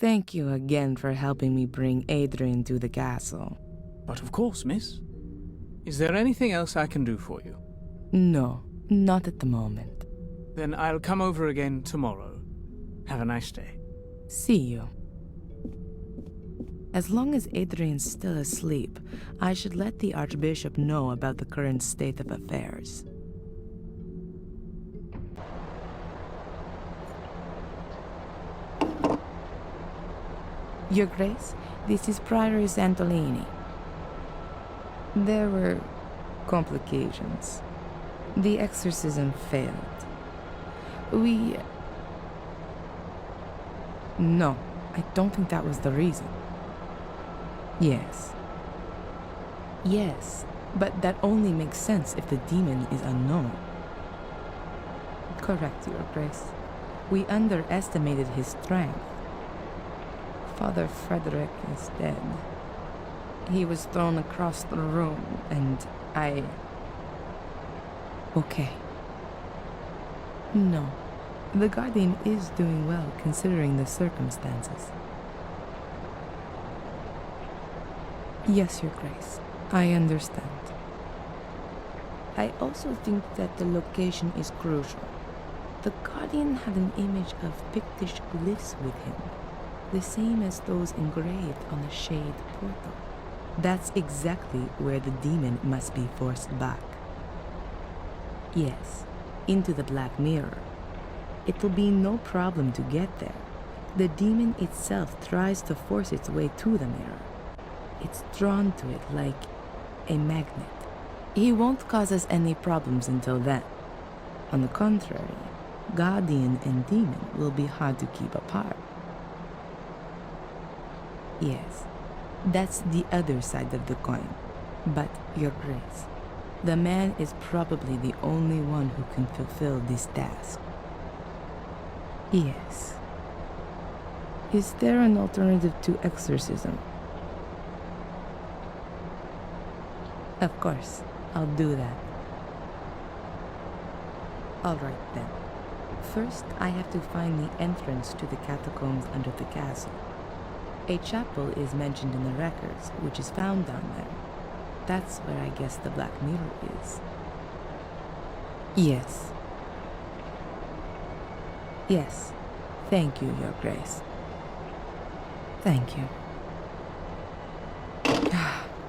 Thank you again for helping me bring Adrian to the castle. But of course, miss. Is there anything else I can do for you? No, not at the moment. Then I'll come over again tomorrow. Have a nice day. See you. As long as Adrian's still asleep, I should let the Archbishop know about the current state of affairs. Your Grace, this is Prioress Antolini. There were complications. The exorcism failed. No, I don't think that was the reason. Yes. Yes, but that only makes sense if the demon is unknown. Correct, Your Grace. We underestimated his strength. Father Frederick is dead. He was thrown across the room, and I... Okay. No. The Guardian is doing well, considering the circumstances. Yes, Your Grace. I understand. I also think that the location is crucial. The Guardian had an image of Pictish glyphs with him, the same as those engraved on the Shade portal. That's exactly where the demon must be forced back. Yes, into the Black Mirror. It will be no problem to get there. The demon itself tries to force its way to the mirror. It's drawn to it like a magnet. He won't cause us any problems until then. On the contrary, Guardian and demon will be hard to keep apart. Yes, that's the other side of the coin. But, Your Grace, the man is probably the only one who can fulfill this task. Yes. Is there an alternative to exorcism? Of course, I'll do that. All right then. First, I have to find the entrance to the catacombs under the castle. A chapel is mentioned in the records, which is found down there. That's where I guess the Black Mirror is. Yes. Yes. Thank you, Your Grace. Thank you.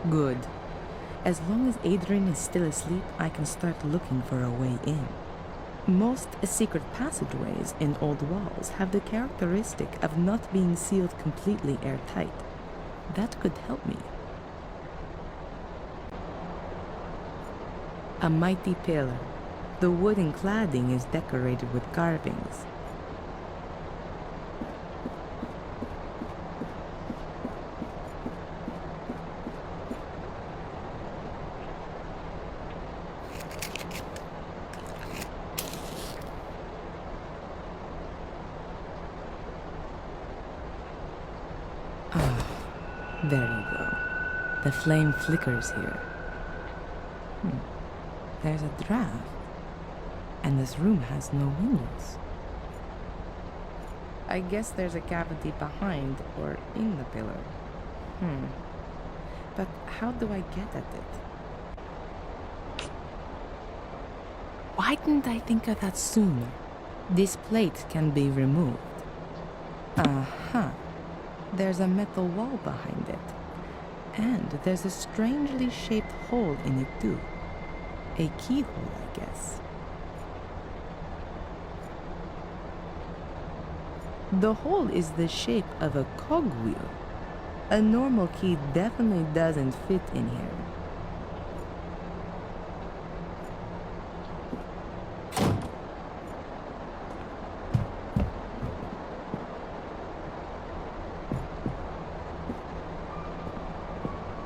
Good. As long as Adrian is still asleep, I can start looking for a way in. Most secret passageways in old walls have the characteristic of not being sealed completely airtight. That could help me. A mighty pillar. The wooden cladding is decorated with carvings. There you go. The flame flickers here. There's a draft. And this room has no windows. I guess there's a cavity behind or in the pillar. But how do I get at it? Why didn't I think of that sooner? This plate can be removed. There's a metal wall behind it. And there's a strangely shaped hole in it too. A keyhole, I guess. The hole is the shape of a cogwheel. A normal key definitely doesn't fit in here.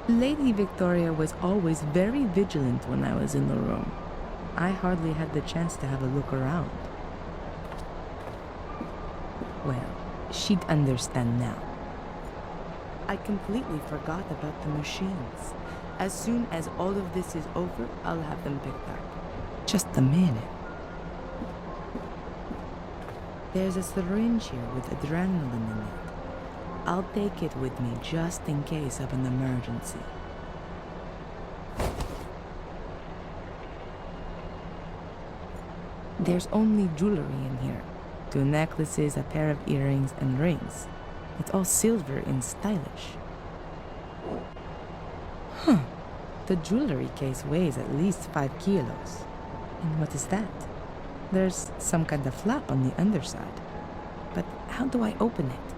Lady Victoria was always very vigilant when I was in the room. I hardly had the chance to have a look around. Well, she'd understand now. I completely forgot about the machines. As soon as all of this is over, I'll have them picked up. Just a minute. There's a syringe here with adrenaline in it. I'll take it with me just in case of an emergency. There's only jewelry in here. 2 necklaces, a pair of earrings, and rings. It's all silver and stylish. Huh. The jewelry case weighs at least 5 kilos. And what is that? There's some kind of flap on the underside. But how do I open it?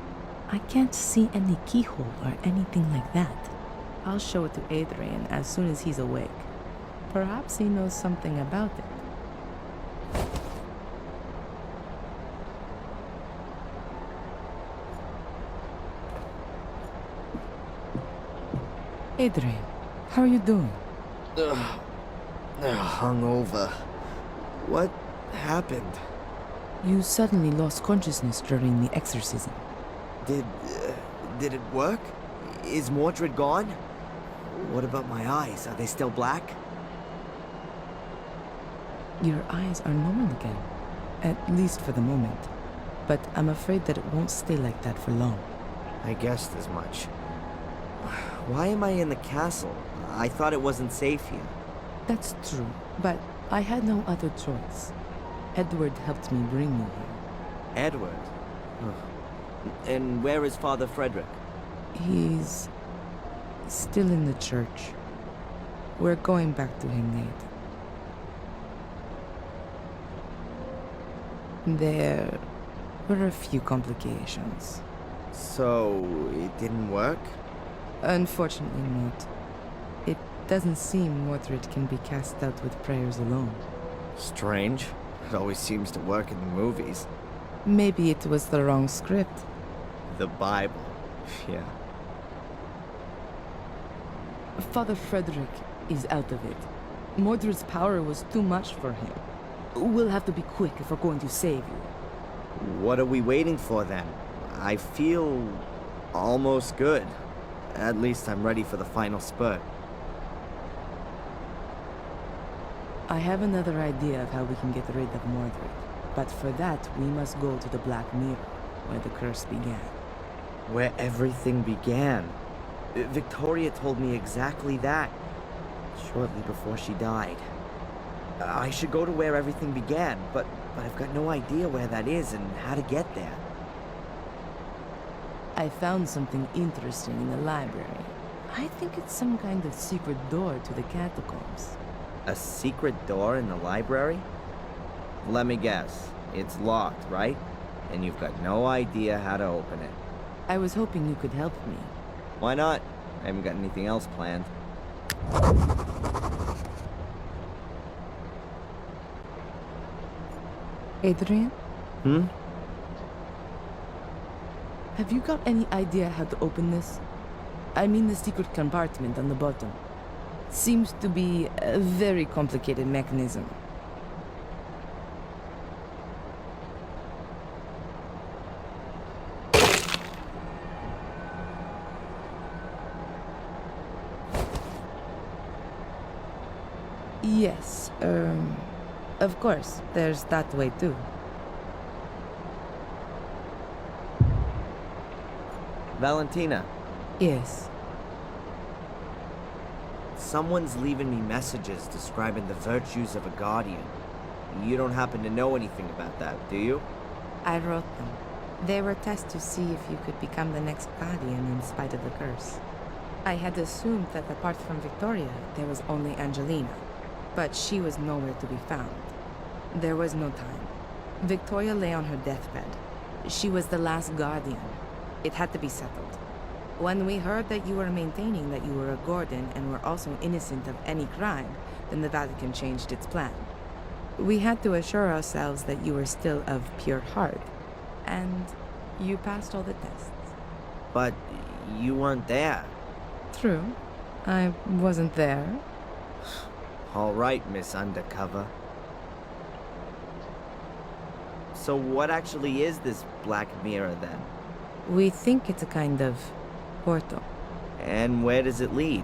I can't see any keyhole or anything like that. I'll show it to Adrian as soon as he's awake. Perhaps he knows something about it. Adrian, how are you doing? Hungover. What happened? You suddenly lost consciousness during the exorcism. Did it work? Is Mordred gone? What about my eyes? Are they still black? Your eyes are normal again, at least for the moment. But I'm afraid that it won't stay like that for long. I guessed as much. Why am I in the castle? I thought it wasn't safe here. That's true, but I had no other choice. Edward helped me bring you here. Edward? And where is Father Frederick? He's still in the church. We're going back to him, Nate. There were a few complications. So, it didn't work? Unfortunately not. It doesn't seem Mordred can be cast out with prayers alone. Strange. It always seems to work in the movies. Maybe it was the wrong script. The Bible. Yeah. Father Frederick is out of it. Mordred's power was too much for him. We'll have to be quick if we're going to save you. What are we waiting for then? I feel almost good. At least I'm ready for the final spurt. I have another idea of how we can get rid of Mordred. But for that, we must go to the Black Mirror, where the curse began. Where everything began. Victoria told me exactly that, shortly before she died. I should go to where everything began, but I've got no idea where that is and how to get there. I found something interesting in the library. I think it's some kind of secret door to the catacombs. A secret door in the library? Let me guess. It's locked, right? And you've got no idea how to open it. I was hoping you could help me. Why not? I haven't got anything else planned. Adrian? Hmm? Have you got any idea how to open this? I mean the secret compartment on the bottom. Seems to be a very complicated mechanism. Yes, of course, there's that way too. Valentina, Yes. someone's leaving me messages describing the virtues of a guardian. You don't happen to know anything about that, do you? I wrote them. They were tests to see if you could become the next guardian in spite of the curse. I had assumed that apart from Victoria, there was only Angelina, but she was nowhere to be found. There was no time. Victoria lay on her deathbed. She was the last guardian. It had to be settled. When we heard that you were maintaining that you were a Gordon and were also innocent of any crime, then the Vatican changed its plan. We had to assure ourselves that you were still of pure heart, and you passed all the tests. But you weren't there. True. I wasn't there. All right, Miss Undercover. So what actually is this Black Mirror then? We think it's a kind of portal. And where does it lead?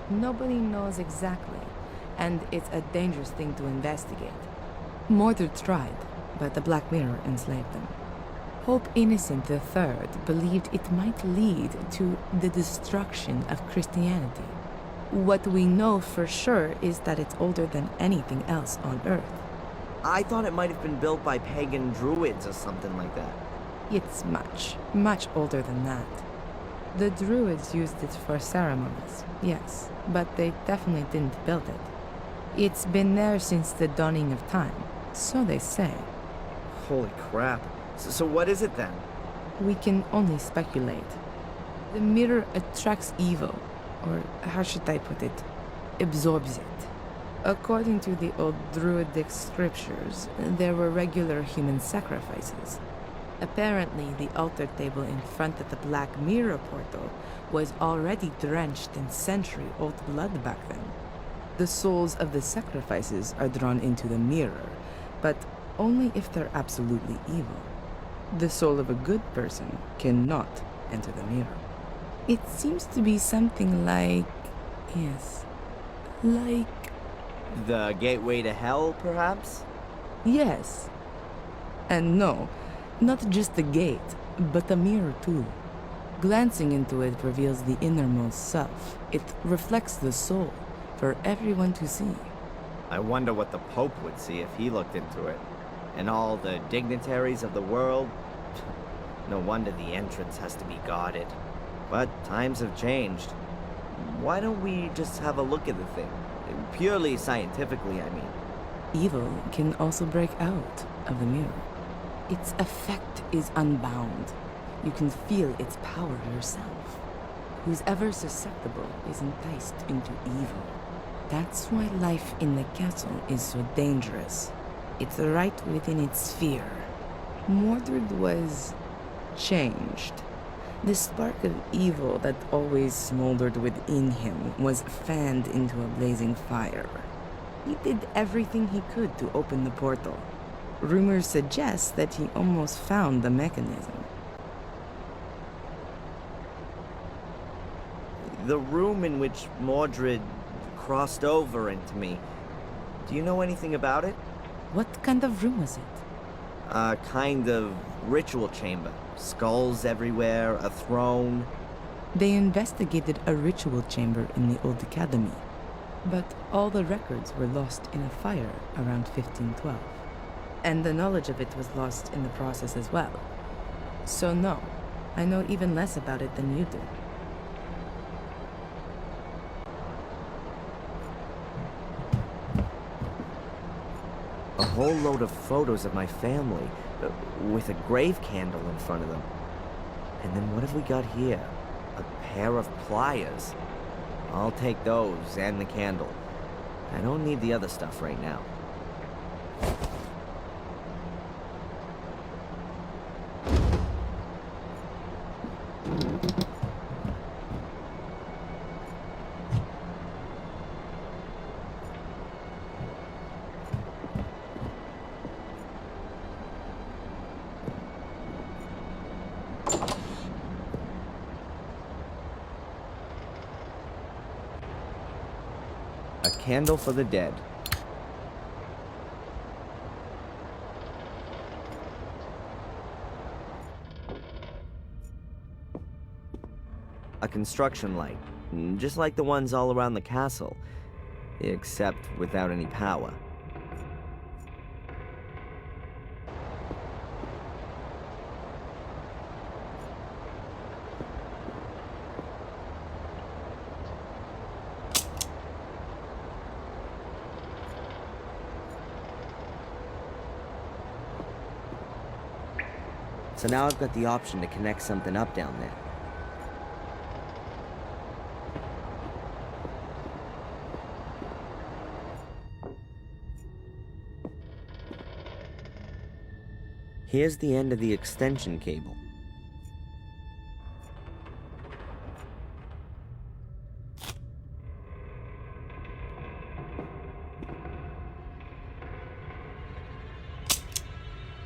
Nobody knows exactly, and it's a dangerous thing to investigate. Mordred tried, but the Black Mirror enslaved them. Pope Innocent III believed it might lead to the destruction of Christianity. What we know for sure is that it's older than anything else on Earth. I thought it might have been built by pagan druids or something like that. It's much, much older than that. The Druids used it for ceremonies, yes, but they definitely didn't build it. It's been there since the dawning of time, so they say. Holy crap. So what is it then? We can only speculate. The mirror attracts evil, or how should I put it? Absorbs it. According to the old Druidic scriptures, there were regular human sacrifices. Apparently, the altar table in front of the Black Mirror portal was already drenched in century-old blood back then. The souls of the sacrifices are drawn into the mirror, but only if they're absolutely evil. The soul of a good person cannot enter the mirror. It seems to be something like... yes, like... The gateway to hell, perhaps? yes. And no, not just the gate, but the mirror too. Glancing into it reveals the innermost self. It reflects the soul for everyone to see. I wonder what the Pope would see if he looked into it. And all the dignitaries of the world? No wonder the entrance has to be guarded. But times have changed. Why don't we just have a look at the thing? Purely scientifically, I mean. Evil can also break out of the mirror. Its effect is unbound. You can feel its power yourself. Who's ever susceptible is enticed into evil. That's why life in the castle is so dangerous. It's right within its sphere. Mordred was changed. The spark of evil that always smoldered within him was fanned into a blazing fire. He did everything he could to open the portal. Rumors suggest that he almost found the mechanism. The room in which Mordred crossed over into me. Do you know anything about it? What kind of room was it? A kind of ritual chamber. Skulls everywhere, a throne. They investigated a ritual chamber in the old academy, but all the records were lost in a fire around 1512. And the knowledge of it was lost in the process as well. So no, I know even less about it than you do. A whole load of photos of my family, with a grave candle in front of them. And then what have we got here? A pair of pliers. I'll take those and the candle. I don't need the other stuff right now. A candle for the dead. A construction light, just like the ones all around the castle, except without any power. So now I've got the option to connect something up down there. Here's the end of the extension cable.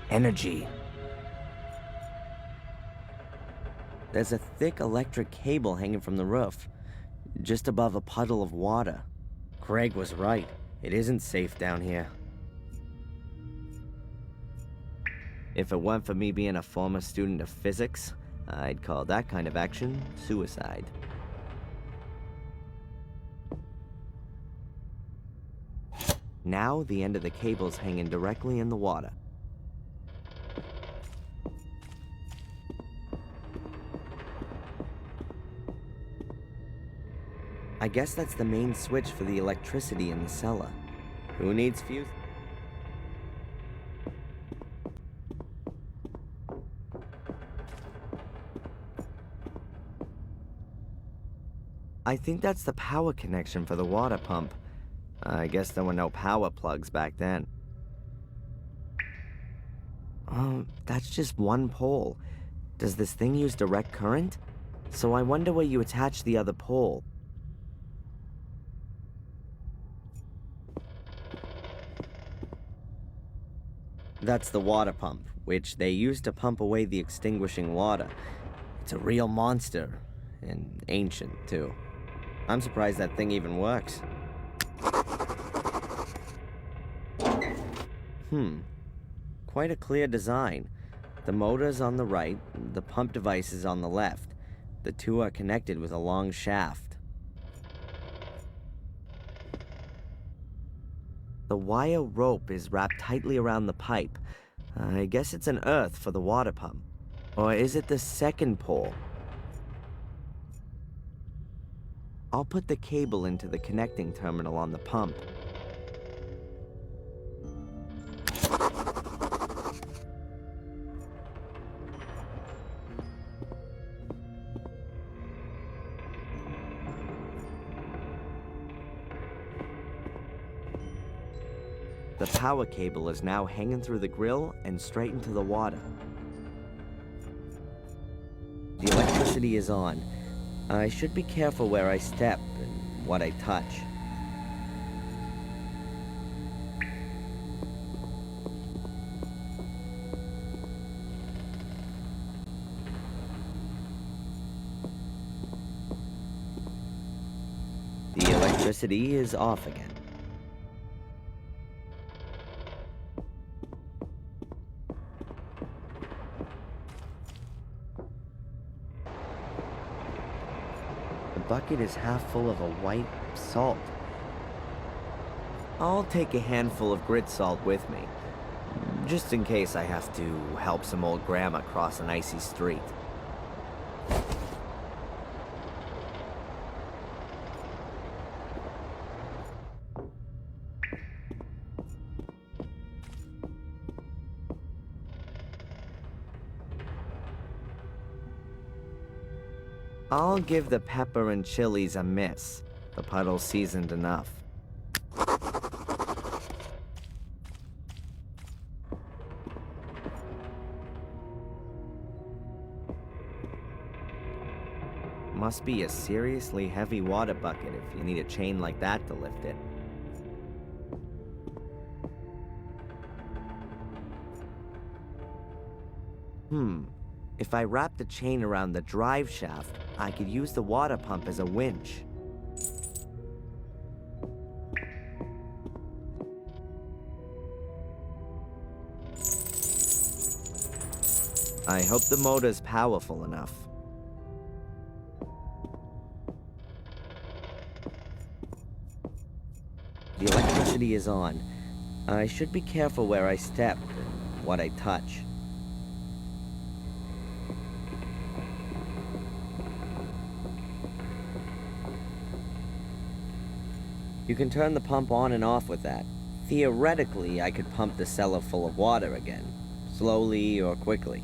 Energy. There's a thick electric cable hanging from the roof, just above a puddle of water. Craig was right. It isn't safe down here. If it weren't for me being a former student of physics, I'd call that kind of action suicide. Now, the end of the cable's hanging directly in the water. I guess that's the main switch for the electricity in the cellar. Who needs fuse? I think that's the power connection for the water pump. I guess there were no power plugs back then. That's just one pole. Does this thing use direct current? So I wonder where you attach the other pole. That's the water pump, which they use to pump away the extinguishing water. It's a real monster, and ancient, too. I'm surprised that thing even works. Quite a clear design. The motor's on the right, the pump device is on the left. The two are connected with a long shaft. The wire rope is wrapped tightly around the pipe. I guess it's an earth for the water pump. Or is it the second pole? I'll put the cable into the connecting terminal on the pump. The power cable is now hanging through the grill and straight into the water. The electricity is on. I should be careful where I step and what I touch. The electricity is off again. The bucket is half full of a white salt. I'll take a handful of grit salt with me, just in case I have to help some old grandma cross an icy street. I'll give the pepper and chilies a miss. The puddle's seasoned enough. Must be a seriously heavy water bucket if you need a chain like that to lift it. If I wrap the chain around the drive shaft, I could use the water pump as a winch. I hope the motor's powerful enough. The electricity is on. I should be careful where I step and what I touch. You can turn the pump on and off with that. Theoretically, I could pump the cellar full of water again, slowly or quickly.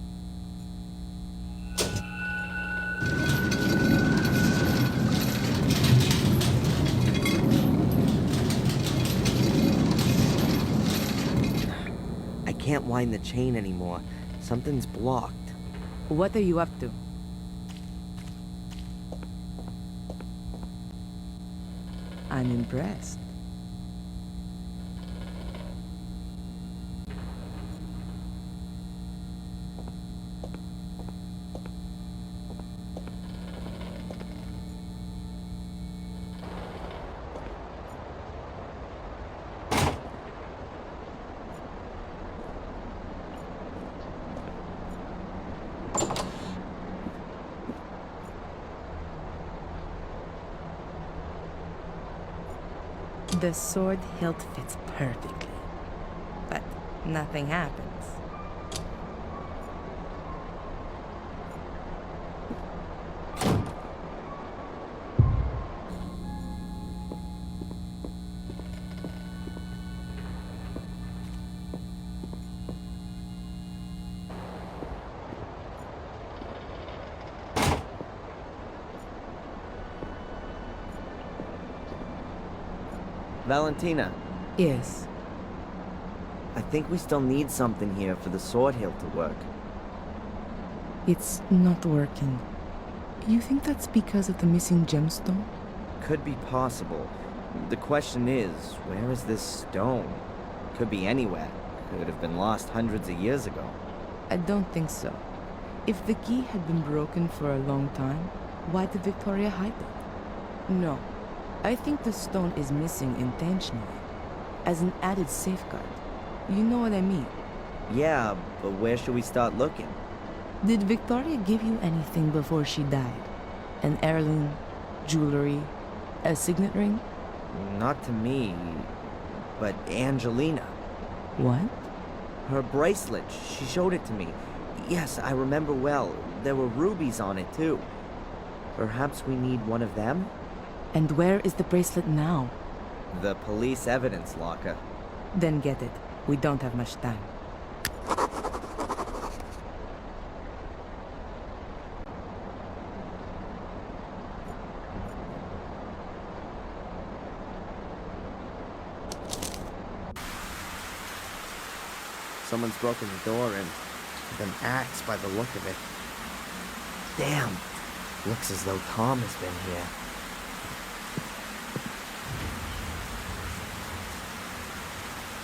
I can't wind the chain anymore. Something's blocked. What are you up to? I'm impressed. The sword hilt fits perfectly, but nothing happens. Valentina, Yes, I think we still need something here for the sword hilt to work. it's not working. You think that's because of the missing gemstone? Could be possible. The question is, where is this stone? Could be anywhere. Could have been lost hundreds of years ago. I don't think so. If the key had been broken for a long time, why did Victoria hide it? No. I think the stone is missing intentionally, as an added safeguard. You know what I mean? Yeah, but where should we start looking? Did Victoria give you anything before she died? An heirloom, jewelry, a signet ring? Not to me, but Angelina. What? Her bracelet, she showed it to me. Yes, I remember well. There were rubies on it, too. Perhaps we need one of them? And where is the bracelet now? The police evidence locker. Then get it. We don't have much time. Someone's broken the door in with an axe by the look of it. Damn. Looks as though Tom has been here.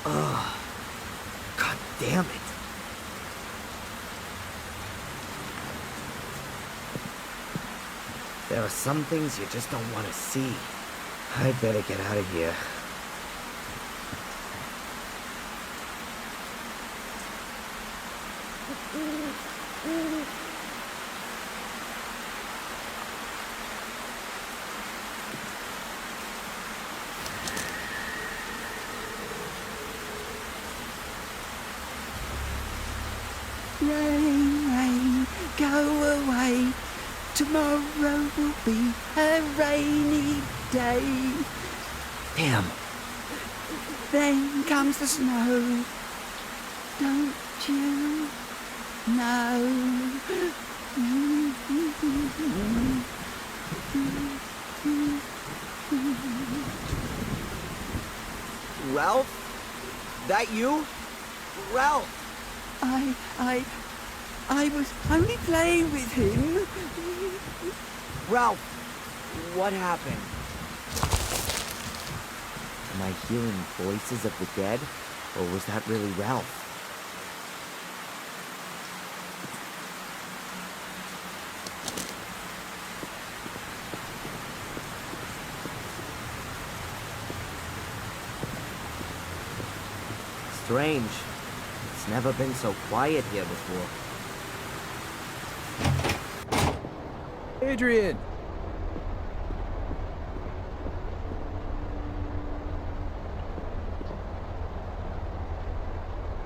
Ugh. God damn it. There are some things you just don't want to see. I'd better get out of here. Rain, rain, go away. Tomorrow will be a rainy day. Damn. Then comes the snow. Don't you know? Ralph? That you? Ralph! I was only playing with him. Ralph! What happened? Am I hearing voices of the dead? Or was that really Ralph? Strange. It's never been so quiet here before. Adrian!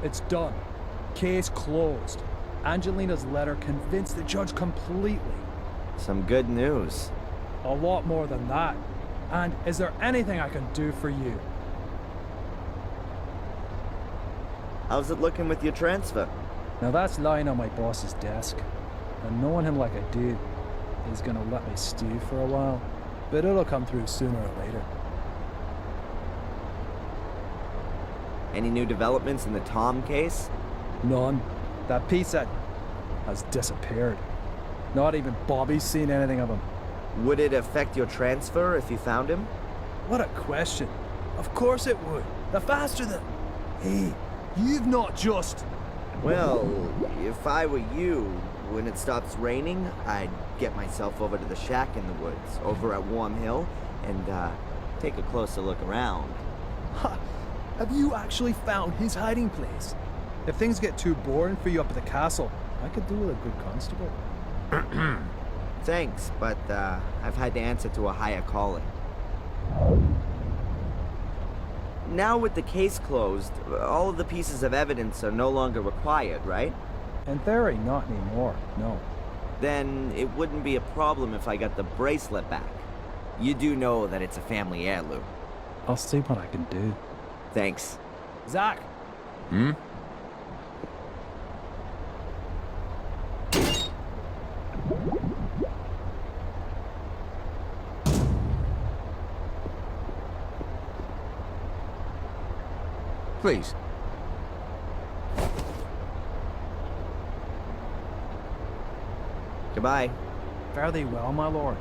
It's done. Case closed. Angelina's letter convinced the judge completely. Some good news. A lot more than that. And is there anything I can do for you? How's it looking with your transfer? Now that's lying on my boss's desk. And knowing him like I do, he's gonna let me stew for a while. But it'll come through sooner or later. Any new developments in the Tom case? None. That piece that has disappeared. Not even Bobby's seen anything of him. Would it affect your transfer if you found him? What a question. Of course it would. The faster the... Hey, you've not just... Well, if I were you, when it stops raining, I'd get myself over to the shack in the woods, over at Warm Hill, and, take a closer look around. Ha! Have you actually found his hiding place? If things get too boring for you up at the castle, I could do with a good constable. Thanks, but, I've had to answer to a higher calling. Now with the case closed, all of the pieces of evidence are no longer required, right? In theory, not anymore, no. Then it wouldn't be a problem if I got the bracelet back. You do know that it's a family heirloom. I'll see what I can do. Thanks. Zach! Hmm? Please. Goodbye. Fare thee well, my lord.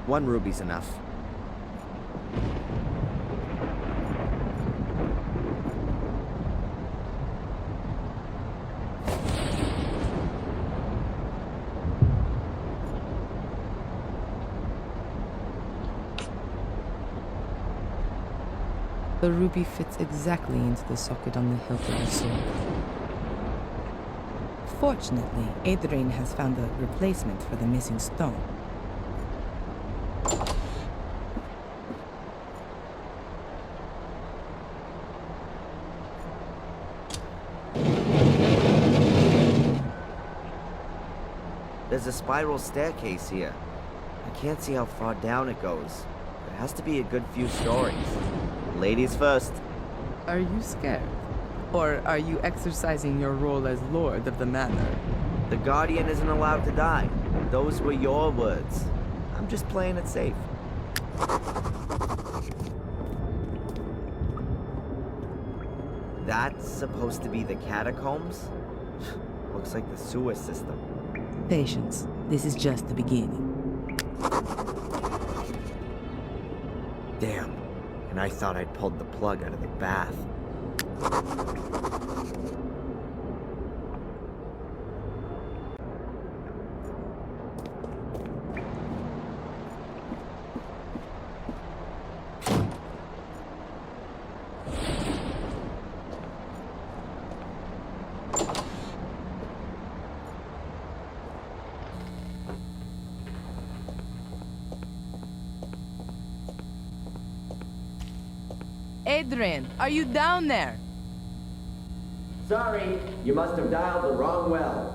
One ruby's enough. The ruby fits exactly into the socket on the hilt of the sword. Fortunately, Adrian has found a replacement for the missing stone. There's a spiral staircase here. I can't see how far down it goes. It has to be a good few stories. Ladies first. Are you scared? Or are you exercising your role as Lord of the Manor? The Guardian isn't allowed to die. Those were your words. I'm just playing it safe. That's supposed to be the catacombs? Looks like the sewer system. Patience. This is just the beginning. Damn. And I thought I'd pulled the plug out of the bath. Adrian, are you down there? Sorry, you must have dialed the wrong well.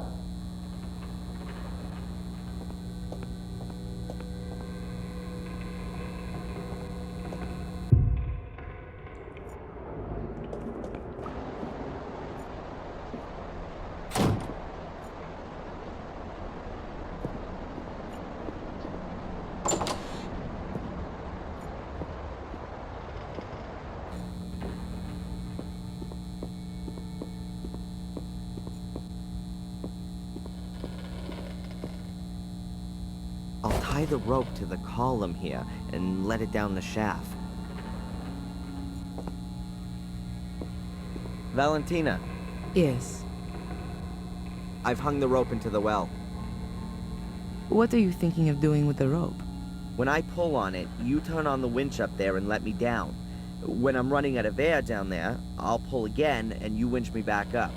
I'll tie the rope to the column here and let it down the shaft. Valentina, Yes. I've hung the rope into the well. What are you thinking of doing with the rope? When I pull on it, you turn on the winch up there and let me down. When I'm running out of air down there, I'll pull again and you winch me back up.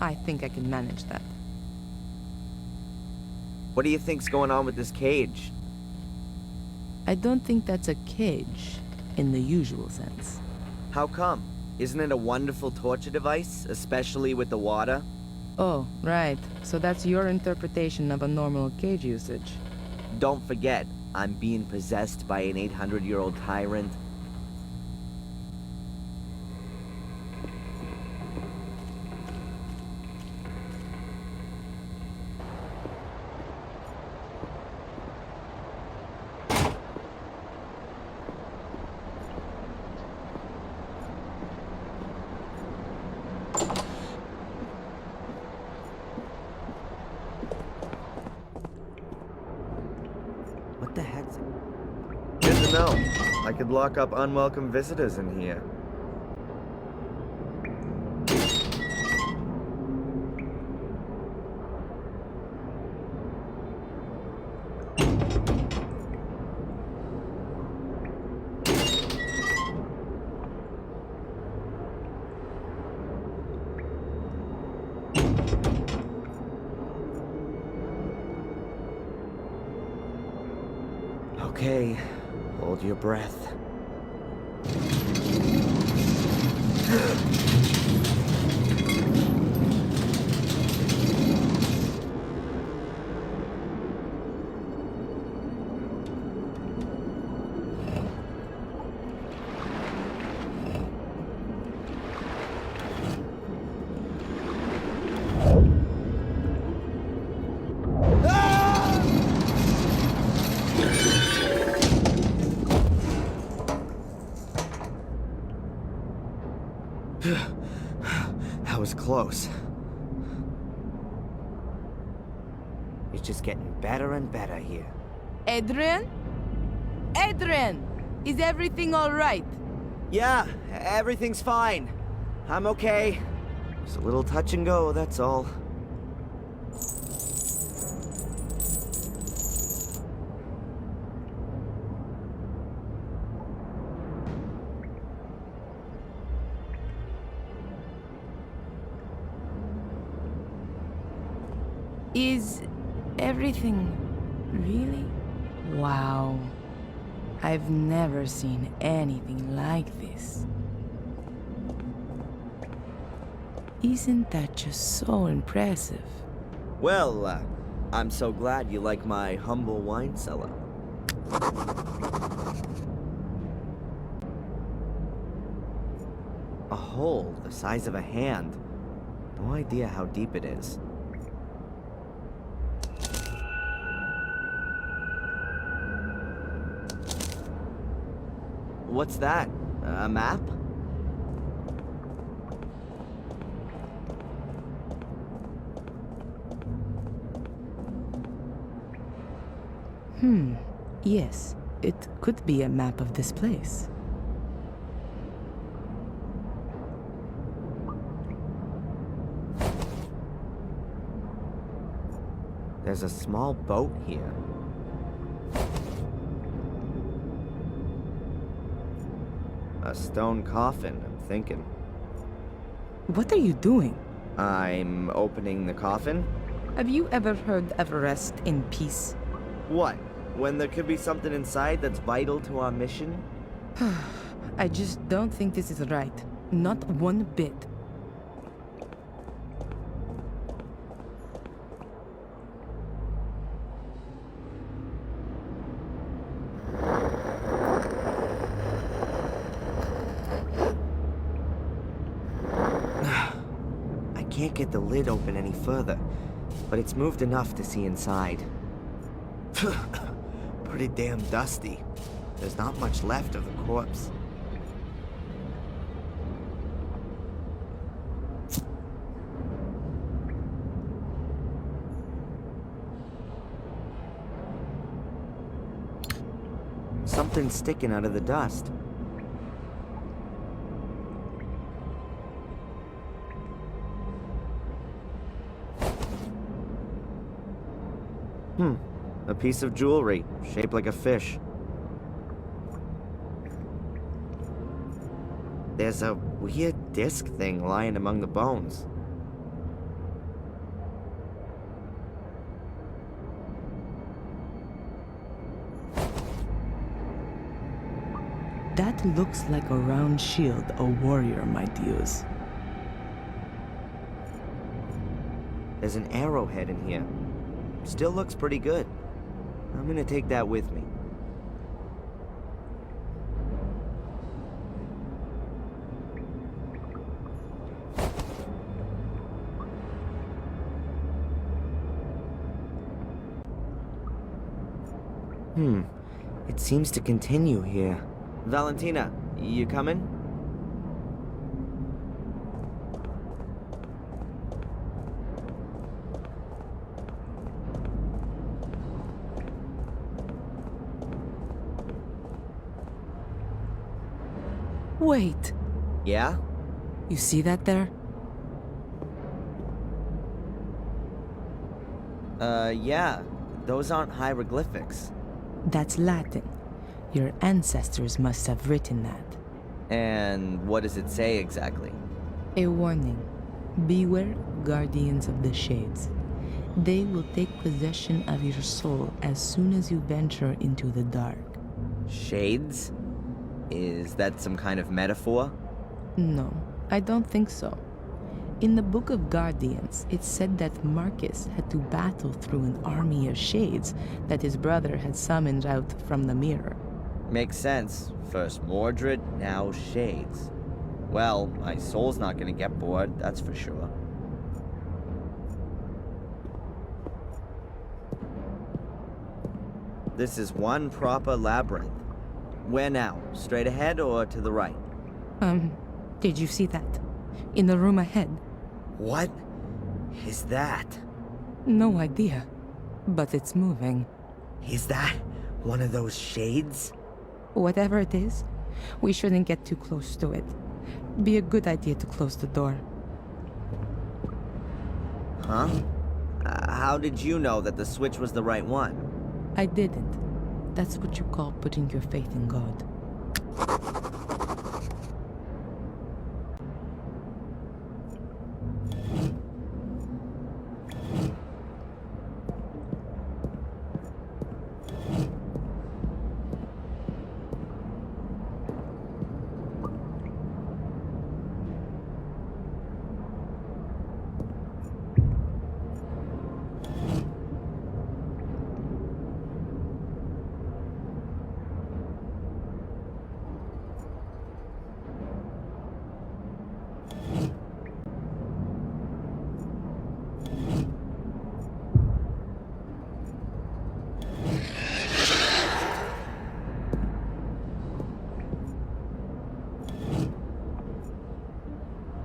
I think I can manage that. What do you think's going on with this cage? I don't think that's a cage in the usual sense. How come? Isn't it a wonderful torture device, especially with the water? Oh, right. So that's your interpretation of a normal cage usage. Don't forget, I'm being possessed by an 800-year-old tyrant. What the heck's it? Good to know. I could lock up unwelcome visitors in here. Okay, hold your breath. That was close. It's just getting better and better here. Adrian? Adrian! Is everything all right? Yeah, everything's fine. I'm okay. Just a little touch and go, that's all. Is everything really? Wow. I've never seen anything like this. Isn't that just so impressive? Well, I'm so glad you like my humble wine cellar. A hole the size of a hand. No idea how deep it is. What's that? A map? Yes, it could be a map of this place. There's a small boat here. A stone coffin, I'm thinking. What are you doing? I'm opening the coffin? Have you ever heard of rest in peace? What? When there could be something inside that's vital to our mission? I just don't think this is right. Not one bit. I can't get the lid open any further, but it's moved enough to see inside. Pretty damn dusty. There's not much left of the corpse. Something's sticking out of the dust. A piece of jewelry, shaped like a fish. There's a weird disc thing lying among the bones. That looks like a round shield a warrior might use. There's an arrowhead in here. Still looks pretty good. I'm gonna take that with me. It seems to continue here. Valentina, you coming? Wait, Yeah? you see that there? Yeah. Those aren't hieroglyphics. That's Latin. Your ancestors must have written that. And what does it say exactly? A warning. Beware, guardians of the shades. They will take possession of your soul as soon as you venture into the dark. Shades? Is that some kind of metaphor? No, I don't think so. In the Book of Guardians, it said that Marcus had to battle through an army of shades that his brother had summoned out from the mirror. Makes sense. First Mordred, now Shades. Well, my soul's not gonna get bored, that's for sure. This is one proper labyrinth. Where now? Straight ahead or to the right? Did you see that? In the room ahead? What is that? No idea, but it's moving. Is that one of those shades? Whatever it is, we shouldn't get too close to it. Be a good idea to close the door. Huh? How did you know that the switch was the right one? I didn't. That's what you call putting your faith in God.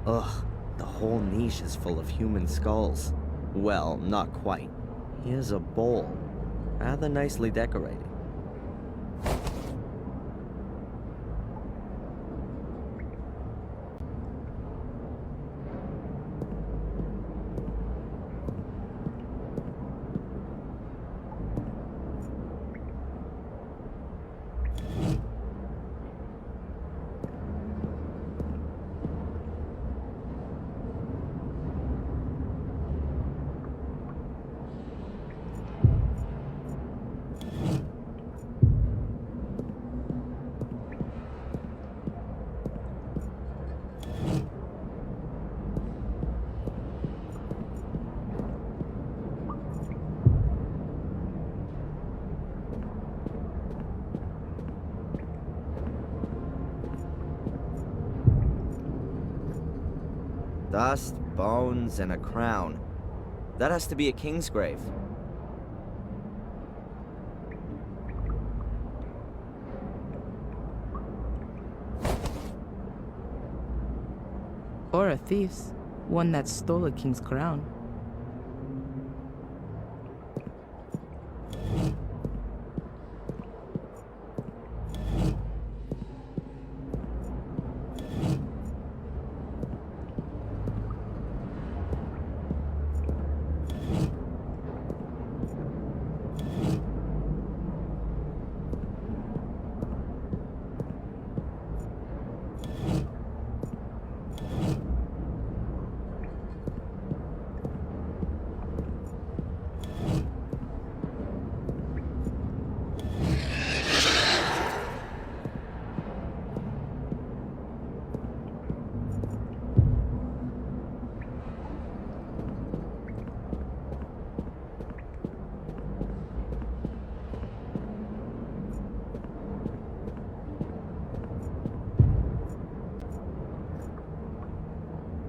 Ugh, the whole niche is full of human skulls. Well, not quite. Here's a bowl. Rather nicely decorated. Dust, bones, and a crown. That has to be a king's grave. Or a thief's. One that stole a king's crown.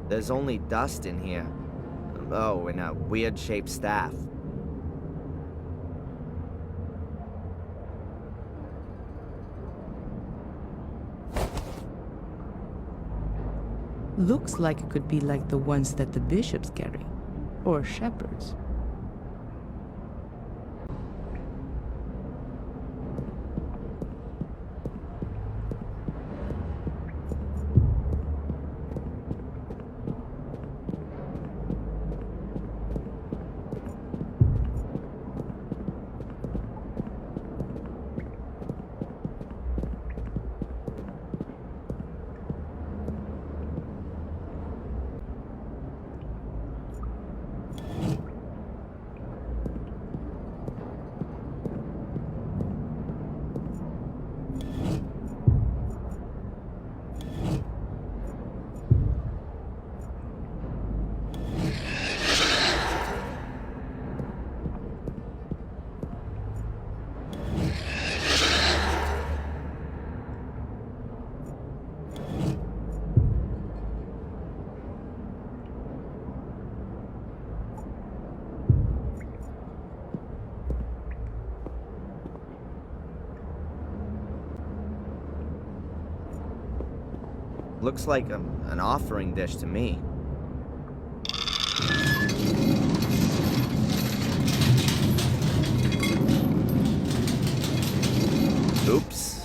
There's only dust in here. Oh, and a weird-shaped staff. Looks like it could be like the ones that the bishops carry. Or shepherds. Looks like an offering dish to me. Oops.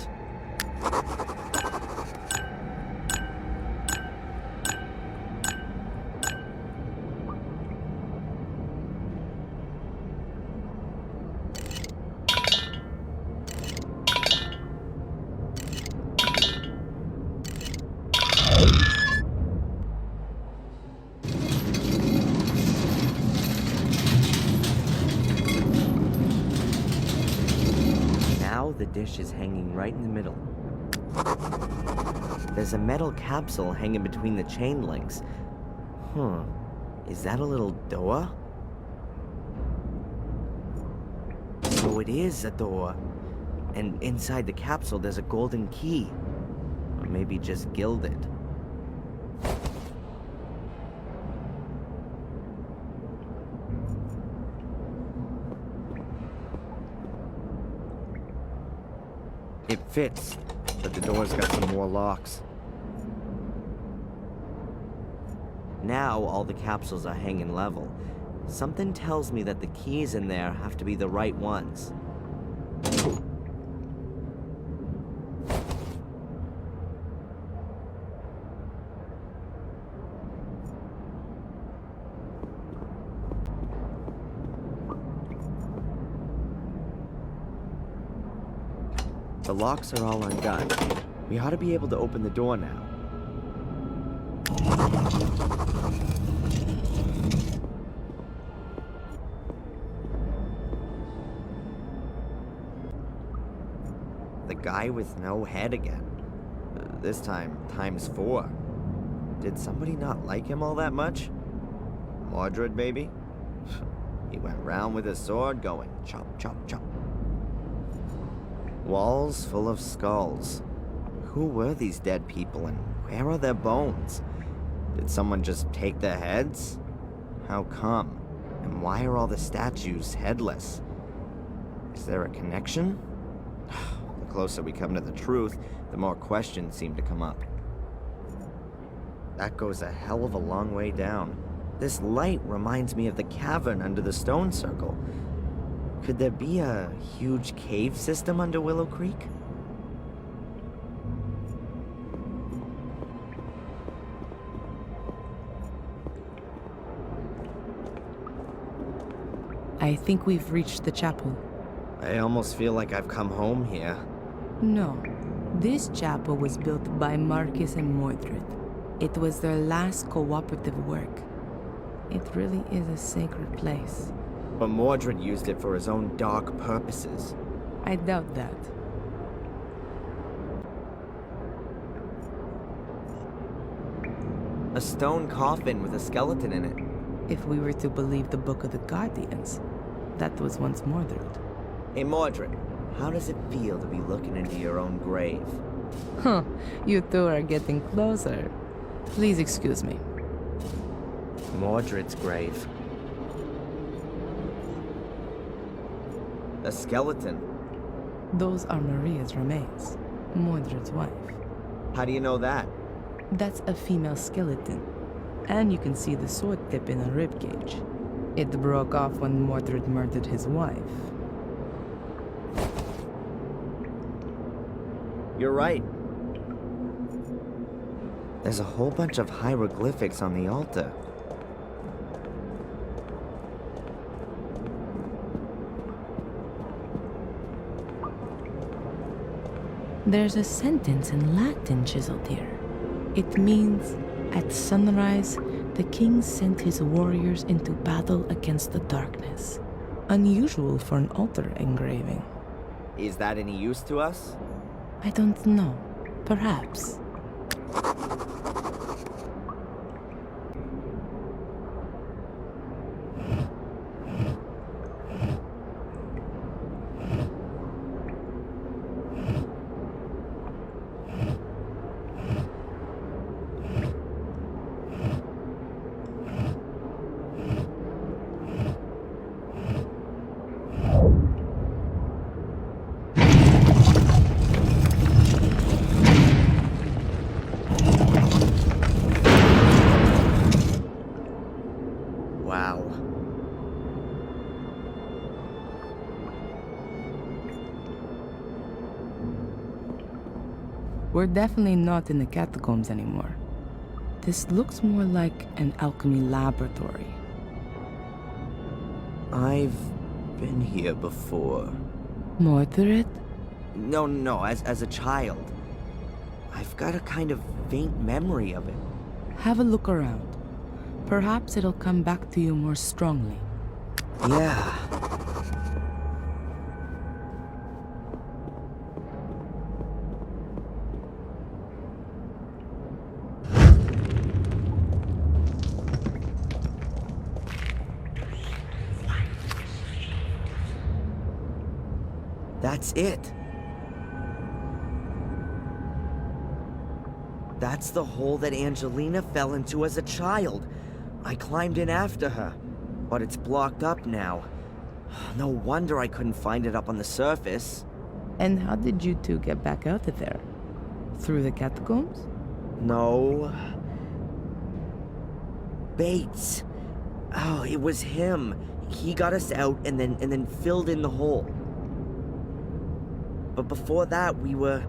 The dish is hanging right in the middle. There's a metal capsule hanging between the chain links. Is that a little door? So it is a door. And inside the capsule there's a golden key. Or maybe just gilded. It fits, but the door's got some more locks. Now all the capsules are hanging level. Something tells me that the keys in there have to be the right ones. The locks are all undone. We ought to be able to open the door now. The guy with no head again. This time, ×4. Did somebody not like him all that much? Mordred, maybe? He went round with his sword going chop, chop, chop. Walls full of skulls. Who were these dead people and where are their bones? Did someone just take their heads? How come? And why are all the statues headless? Is there a connection? The closer we come to the truth, the more questions seem to come up. That goes a hell of a long way down. This light reminds me of the cavern under the stone circle. Could there be a huge cave system under Willow Creek? I think we've reached the chapel. I almost feel like I've come home here. No, this chapel was built by Marcus and Mordred. It was their last cooperative work. It really is a sacred place. But Mordred used it for his own dark purposes. I doubt that. A stone coffin with a skeleton in it. If we were to believe the Book of the Guardians, that was once Mordred. Hey Mordred, how does it feel to be looking into your own grave? Huh, you two are getting closer. Please excuse me. Mordred's grave. A skeleton. Those are Maria's remains, Mordred's wife. How do you know that? That's a female skeleton. And you can see the sword tip in her ribcage. It broke off when Mordred murdered his wife. You're right. There's a whole bunch of hieroglyphics on the altar. There's a sentence in Latin chiseled here. It means, at sunrise, the king sent his warriors into battle against the darkness. Unusual for an altar engraving. Is that any use to us? I don't know. Perhaps. We're definitely not in the catacombs anymore. This looks more like an alchemy laboratory. I've been here before. Mordred? No, as a child. I've got a kind of faint memory of it. Have a look around. Perhaps it'll come back to you more strongly. Yeah. That's it. That's the hole that Angelina fell into as a child. I climbed in after her, but it's blocked up now. No wonder I couldn't find it up on the surface. And how did you two get back out of there? Through the catacombs? No. Bates. Oh, it was him. He got us out and then filled in the hole. But before that, we were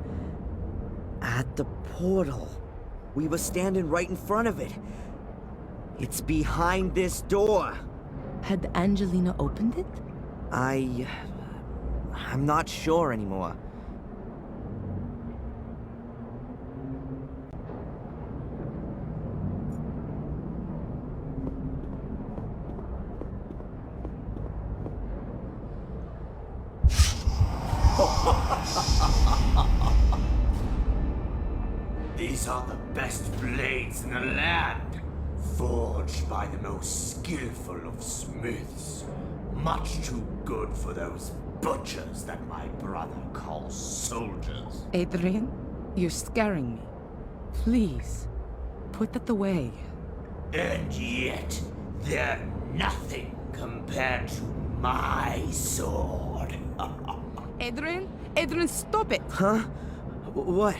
at the portal. We were standing right in front of it. It's behind this door. Had Angelina opened it? I'm not sure anymore. These are the best blades in the land, forged by the most skillful of smiths. Much too good for those butchers that my brother calls soldiers. Adrian, you're scaring me. Please, put that away. And yet, they're nothing compared to my sword. Adrian? Adrian, stop it! Huh? What?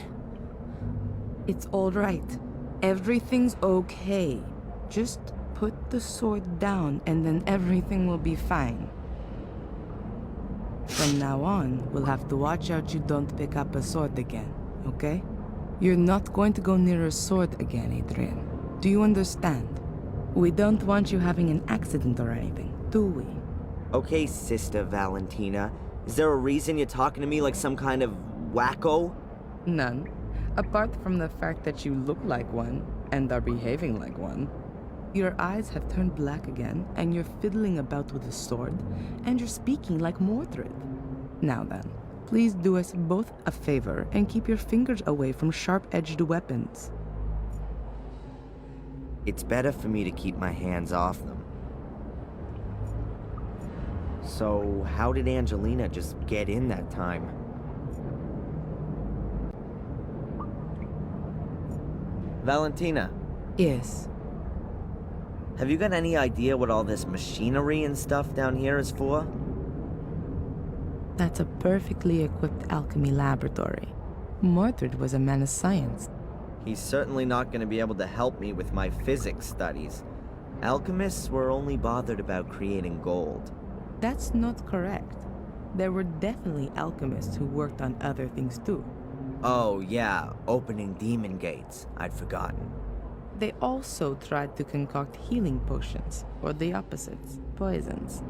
It's all right. Everything's okay. Just put the sword down and then everything will be fine. From now on, we'll have to watch out you don't pick up a sword again, okay? You're not going to go near a sword again, Adrian. Do you understand? We don't want you having an accident or anything, do we? Okay, Sister Valentina. Is there a reason you're talking to me like some kind of wacko? None. Apart from the fact that you look like one and are behaving like one. Your eyes have turned black again, and you're fiddling about with a sword, and you're speaking like Mordred. Now then, please do us both a favor and keep your fingers away from sharp-edged weapons. It's better for me to keep my hands off them. So, how did Angelina just get in that time? Valentina, Yes. have you got any idea what all this machinery and stuff down here is for? That's a perfectly equipped alchemy laboratory. Mordred was a man of science. He's certainly not going to be able to help me with my physics studies. Alchemists were only bothered about creating gold. That's not correct. There were definitely alchemists who worked on other things too. Oh yeah, opening demon gates. I'd forgotten. They also tried to concoct healing potions, or the opposites, poisons.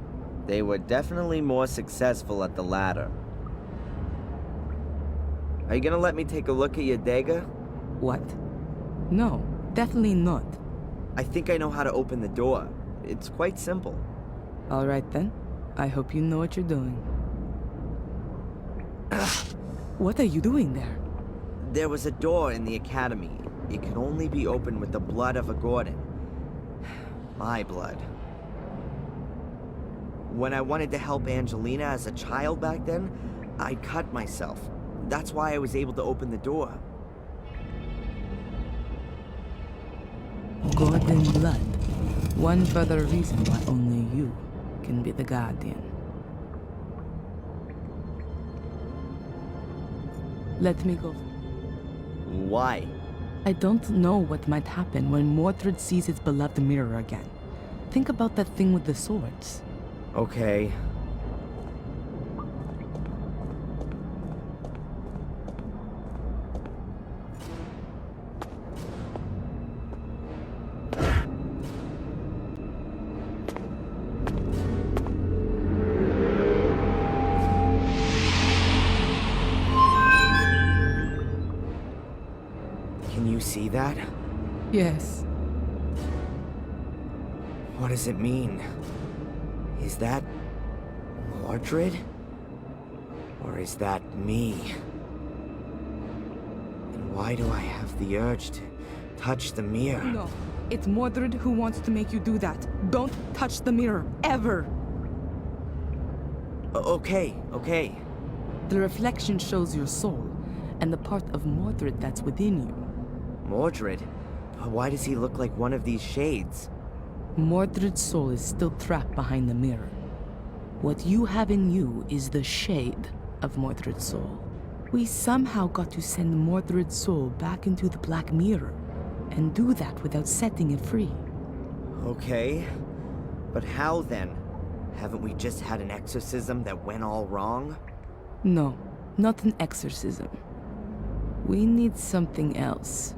They were definitely more successful at the latter. Are you gonna let me take a look at your dagger? What? No, definitely not. I think I know how to open the door. It's quite simple. All right then. I hope you know what you're doing. What are you doing there? There was a door in the academy. It could only be opened with the blood of a Gordon. My blood. When I wanted to help Angelina as a child back then, I cut myself. That's why I was able to open the door. Gordon blood. One further reason why only you can be the Guardian. Let me go. Why? I don't know what might happen when Mordred sees his beloved mirror again. Think about that thing with the swords. Okay. see that? Yes. What does it mean? Is that Mordred? Or is that me? And why do I have the urge to touch the mirror? No, it's Mordred who wants to make you do that. Don't touch the mirror, ever! Okay. The reflection shows your soul, and the part of Mordred that's within you. Mordred? Why does he look like one of these shades? Mordred's soul is still trapped behind the mirror. What you have in you is the shade of Mordred's soul. We somehow got to send Mordred's soul back into the Black Mirror, and do that without setting it free. Okay. But how then? Haven't we just had an exorcism that went all wrong? No, not an exorcism. We need something else.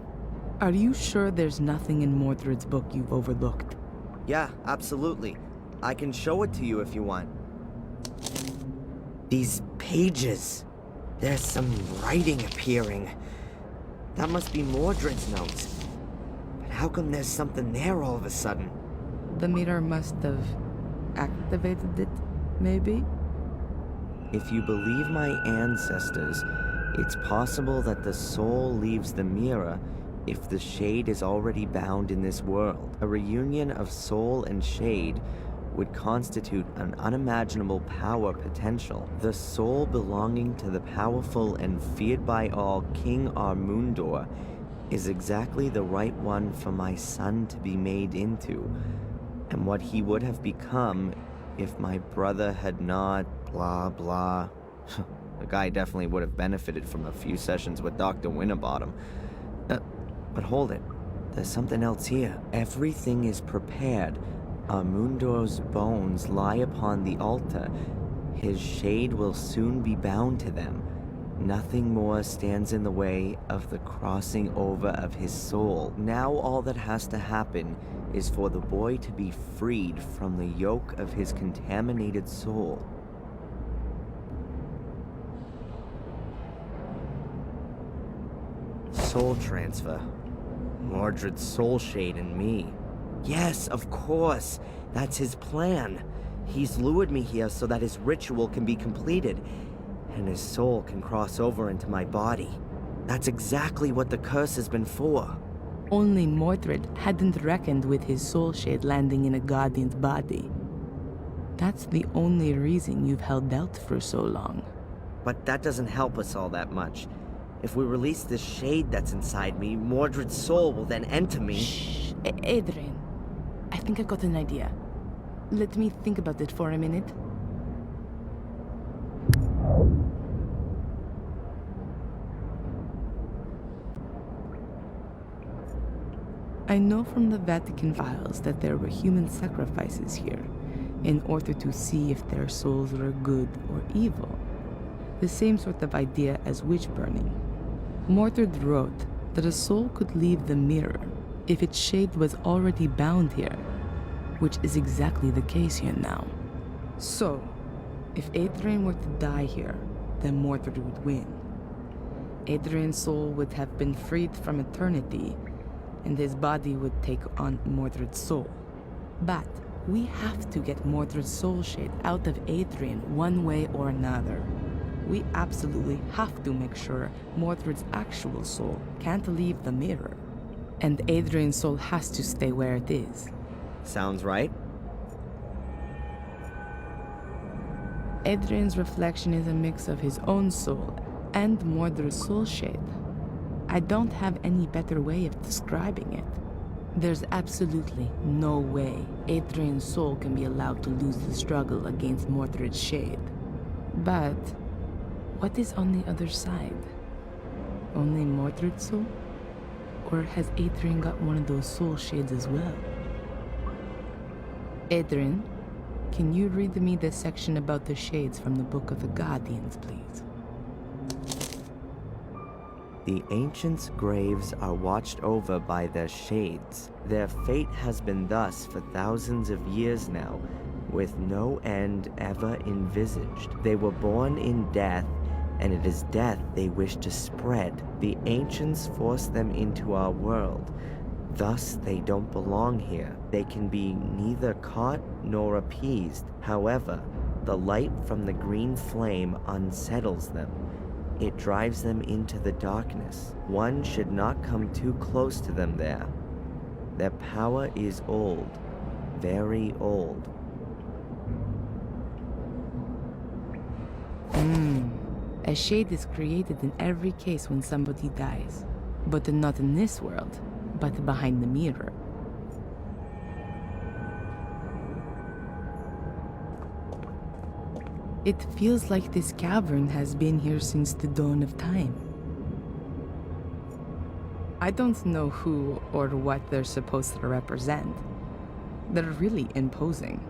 Are you sure there's nothing in Mordred's book you've overlooked? Yeah, absolutely. I can show it to you if you want. These pages. There's some writing appearing. That must be Mordred's notes. But how come there's something there all of a sudden? The mirror must have activated it, maybe? If you believe my ancestors, it's possible that the soul leaves the mirror if the shade is already bound in this world. A reunion of soul and shade would constitute an unimaginable power potential. The soul belonging to the powerful and feared by all King Armundor is exactly the right one for my son to be made into, and what he would have become if my brother had not blah blah. The guy definitely would have benefited from a few sessions with Dr. Winterbottom. But hold it, there's something else here. Everything is prepared. Armundor's bones lie upon the altar. His shade will soon be bound to them. Nothing more stands in the way of the crossing over of his soul. Now all that has to happen is for the boy to be freed from the yoke of his contaminated soul. Soul transfer. Mordred's soul shade in me. Yes, of course. That's his plan. He's lured me here so that his ritual can be completed, and his soul can cross over into my body. That's exactly what the curse has been for. Only Mordred hadn't reckoned with his soul shade landing in a guardian's body. That's the only reason you've held out for so long. But that doesn't help us all that much. If we release this shade that's inside me, Mordred's soul will then enter me. Shh, Adrian. I think I got an idea. Let me think about it for a minute. I know from the Vatican files that there were human sacrifices here in order to see if their souls were good or evil. The same sort of idea as witch burning. Mordred wrote that a soul could leave the mirror if its shade was already bound here, which is exactly the case here now. So, if Adrian were to die here, then Mordred would win. Adrian's soul would have been freed from eternity, and his body would take on Mordred's soul. But we have to get Mordred's soul shade out of Adrian one way or another. We absolutely have to make sure Mordred's actual soul can't leave the mirror. And Adrian's soul has to stay where it is. Sounds right. Adrian's reflection is a mix of his own soul and Mordred's soul shade. I don't have any better way of describing it. There's absolutely no way Adrian's soul can be allowed to lose the struggle against Mordred's shade. But what is on the other side? Only Mordred's soul? Or has Adrian got one of those soul shades as well? Adrian, can you read me the section about the shades from the Book of the Guardians, please? The ancients' graves are watched over by their shades. Their fate has been thus for thousands of years now, with no end ever envisaged. They were born in death and it is death they wish to spread. The ancients forced them into our world. Thus, they don't belong here. They can be neither caught nor appeased. However, the light from the green flame unsettles them. It drives them into the darkness. One should not come too close to them there. Their power is old, very old. A shade is created in every case when somebody dies, but not in this world, but behind the mirror. It feels like this cavern has been here since the dawn of time. I don't know who or what they're supposed to represent. They're really imposing.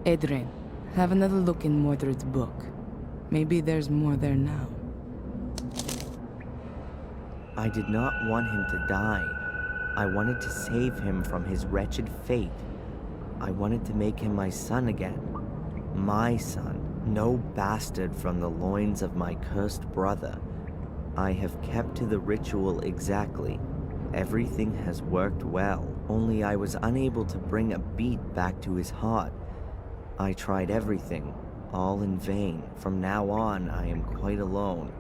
Adrian, have another look in Mordred's book. Maybe there's more there now. I did not want him to die. I wanted to save him from his wretched fate. I wanted to make him my son again. My son, no bastard from the loins of my cursed brother. I have kept to the ritual exactly. Everything has worked well, only I was unable to bring a beat back to his heart. I tried everything, all in vain. From now on, I am quite alone.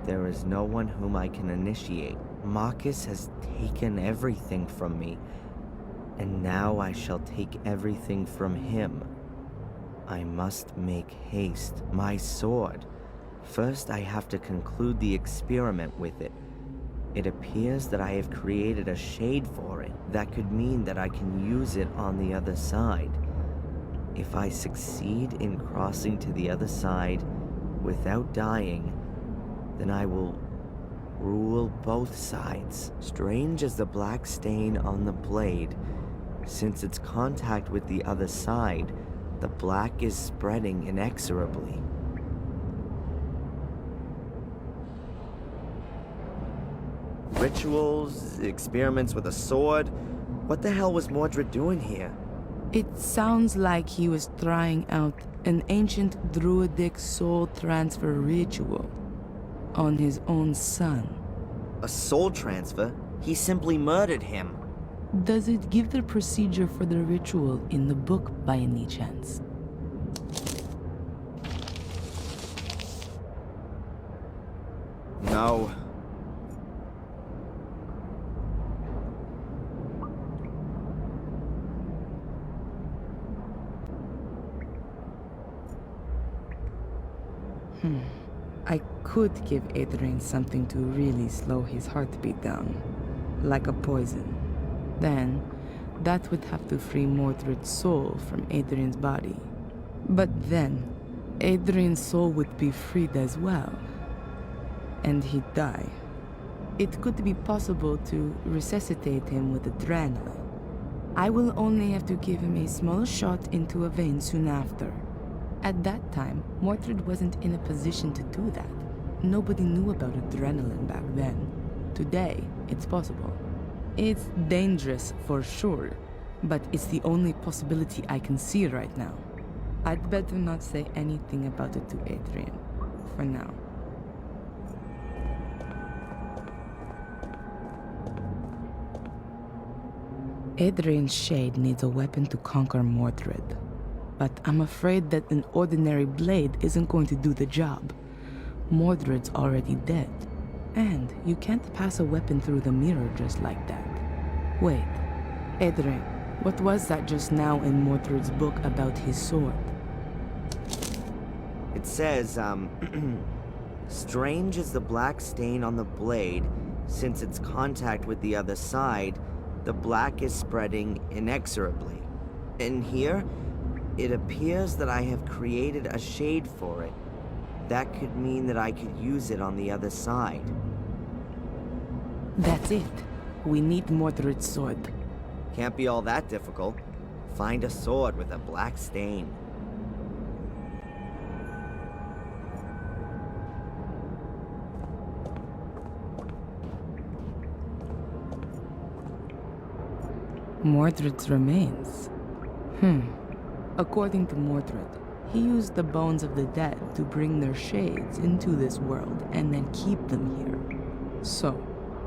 There is no one whom I can initiate. Marcus has taken everything from me, and now I shall take everything from him. I must make haste. My sword. First, I have to conclude the experiment with it. It appears that I have created a shade for it. That could mean that I can use it on the other side. If I succeed in crossing to the other side without dying, then I will rule both sides. Strange as the black stain on the blade, since its contact with the other side, the black is spreading inexorably. Rituals, experiments with a sword. What the hell was Mordred doing here? It sounds like he was trying out an ancient druidic soul transfer ritual on his own son. A soul transfer? He simply murdered him. Does it give the procedure for the ritual in the book by any chance? No. I could give Adrian something to really slow his heartbeat down, like a poison. Then, that would have to free Mordred's soul from Adrian's body. But then, Adrian's soul would be freed as well, and he'd die. It could be possible to resuscitate him with adrenaline. I will only have to give him a small shot into a vein soon after. At that time, Mordred wasn't in a position to do that. Nobody knew about adrenaline back then. Today, it's possible. It's dangerous for sure, but it's the only possibility I can see right now. I'd better not say anything about it to Adrian, for now. Adrian's shade needs a weapon to conquer Mordred. But I'm afraid that an ordinary blade isn't going to do the job. Mordred's already dead. And you can't pass a weapon through the mirror just like that. Wait, Adrian, what was that just now in Mordred's book about his sword? It says, strange is the black stain on the blade, since its contact with the other side, the black is spreading inexorably. And here, it appears that I have created a shade for it. That could mean that I could use it on the other side. That's it. We need Mordred's sword. Can't be all that difficult. Find a sword with a black stain. Mordred's remains. According to Mordred, he used the bones of the dead to bring their shades into this world and then keep them here. So,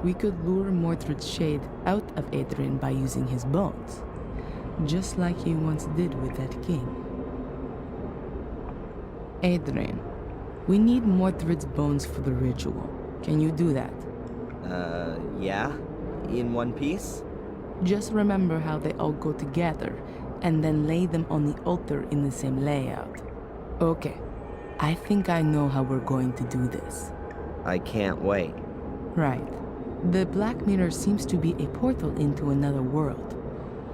we could lure Mordred's shade out of Adrian by using his bones, just like he once did with that king. Adrian, we need Mordred's bones for the ritual. Can you do that? Yeah? In one piece? Just remember how they all go together, and then lay them on the altar in the same layout. Okay, I think I know how we're going to do this. I can't wait. Right. The Black Mirror seems to be a portal into another world,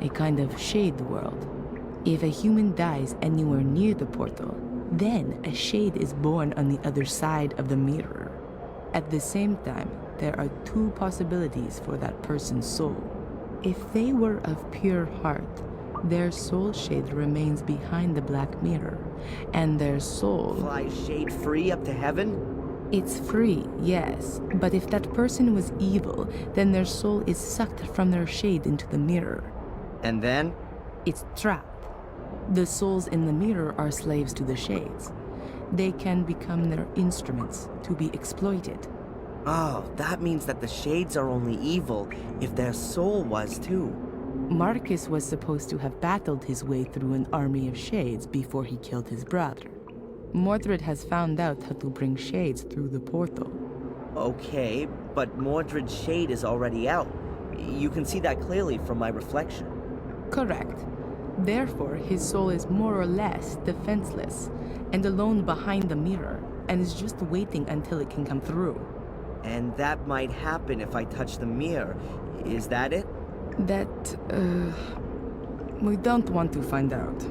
a kind of shade world. If a human dies anywhere near the portal, then a shade is born on the other side of the mirror. At the same time, there are two possibilities for that person's soul. If they were of pure heart, their soul shade remains behind the Black Mirror, and their soul... Flies shade free up to heaven? It's free, yes, but if that person was evil, then their soul is sucked from their shade into the mirror. And then? It's trapped. The souls in the mirror are slaves to the shades. They can become their instruments to be exploited. Oh, that means that the shades are only evil if their soul was too. Marcus was supposed to have battled his way through an army of shades before he killed his brother. Mordred has found out how to bring shades through the portal. Okay, but Mordred's shade is already out. You can see that clearly from my reflection. Correct. Therefore, his soul is more or less defenseless and alone behind the mirror, and is just waiting until it can come through. And that might happen if I touch the mirror. Is that it? We don't want to find out.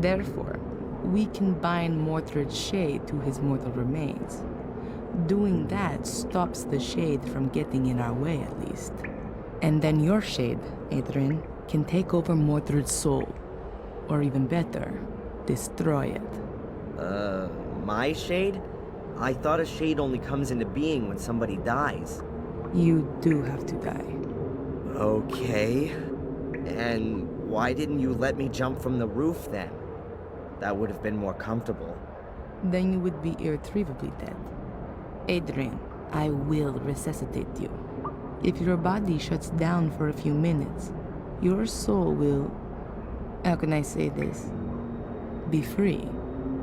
Therefore, we can bind Mordred's shade to his mortal remains. Doing that stops the shade from getting in our way, at least. And then your shade, Adrian, can take over Mordred's soul. Or even better, destroy it. My shade? I thought a shade only comes into being when somebody dies. You do have to die. Okay. And why didn't you let me jump from the roof then? That would have been more comfortable. Then you would be irretrievably dead. Adrian, I will resuscitate you. If your body shuts down for a few minutes, your soul will... How can I say this? Be free.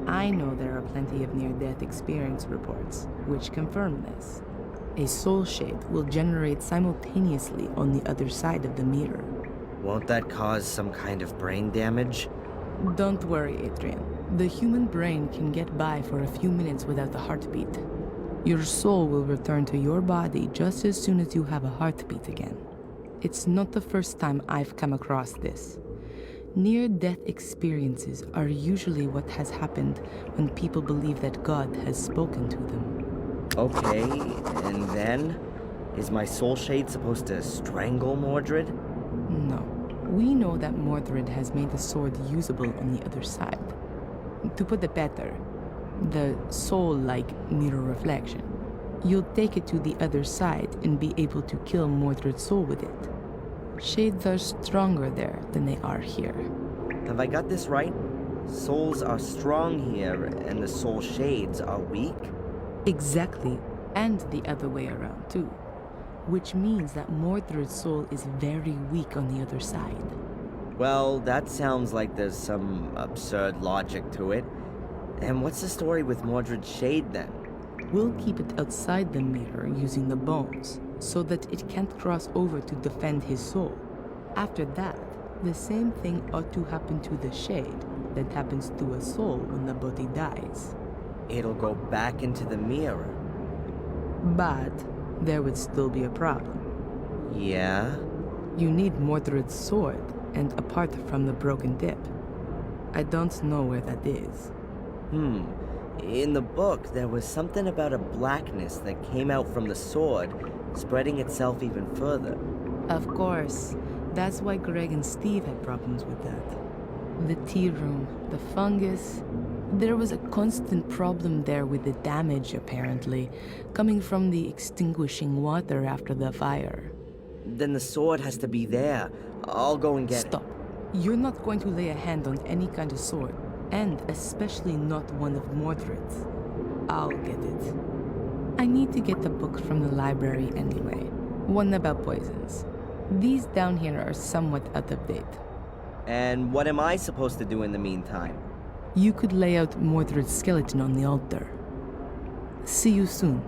I know there are plenty of near-death experience reports, which confirm this. A soul shade will generate simultaneously on the other side of the mirror. Won't that cause some kind of brain damage? Don't worry, Adrian. The human brain can get by for a few minutes without a heartbeat. Your soul will return to your body just as soon as you have a heartbeat again. It's not the first time I've come across this. Near-death experiences are usually what has happened when people believe that God has spoken to them. Okay, and then? Is my soul shade supposed to strangle Mordred? No. We know that Mordred has made the sword usable on the other side. To put it better, the soul-like mirror reflection. You'll take it to the other side and be able to kill Mordred's soul with it. Shades are stronger there than they are here. Have I got this right? Souls are strong here, and the soul shades are weak? Exactly, and the other way around too. Which means that Mordred's soul is very weak on the other side. Well, that sounds like there's some absurd logic to it. And what's the story with Mordred's shade then? We'll keep it outside the mirror using the bones, so that it can't cross over to defend his soul. After that, the same thing ought to happen to the shade that happens to a soul when the body dies. It'll go back into the mirror. But there would still be a problem. Yeah? You need Mordred's sword, and apart from the broken tip. I don't know where that is. In the book, there was something about a blackness that came out from the sword, spreading itself even further. Of course. That's why Greg and Steve had problems with that. The tea room, the fungus. There was a constant problem there with the damage, apparently, coming from the extinguishing water after the fire. Then the sword has to be there, I'll go and get Stop. You're not going to lay a hand on any kind of sword, and especially not one of Mordred's. I'll get it. I need to get the books from the library anyway. One about poisons. These down here are somewhat out of date. it. And what am I supposed to do in the meantime? You could lay out Mordred's skeleton on the altar. See you soon.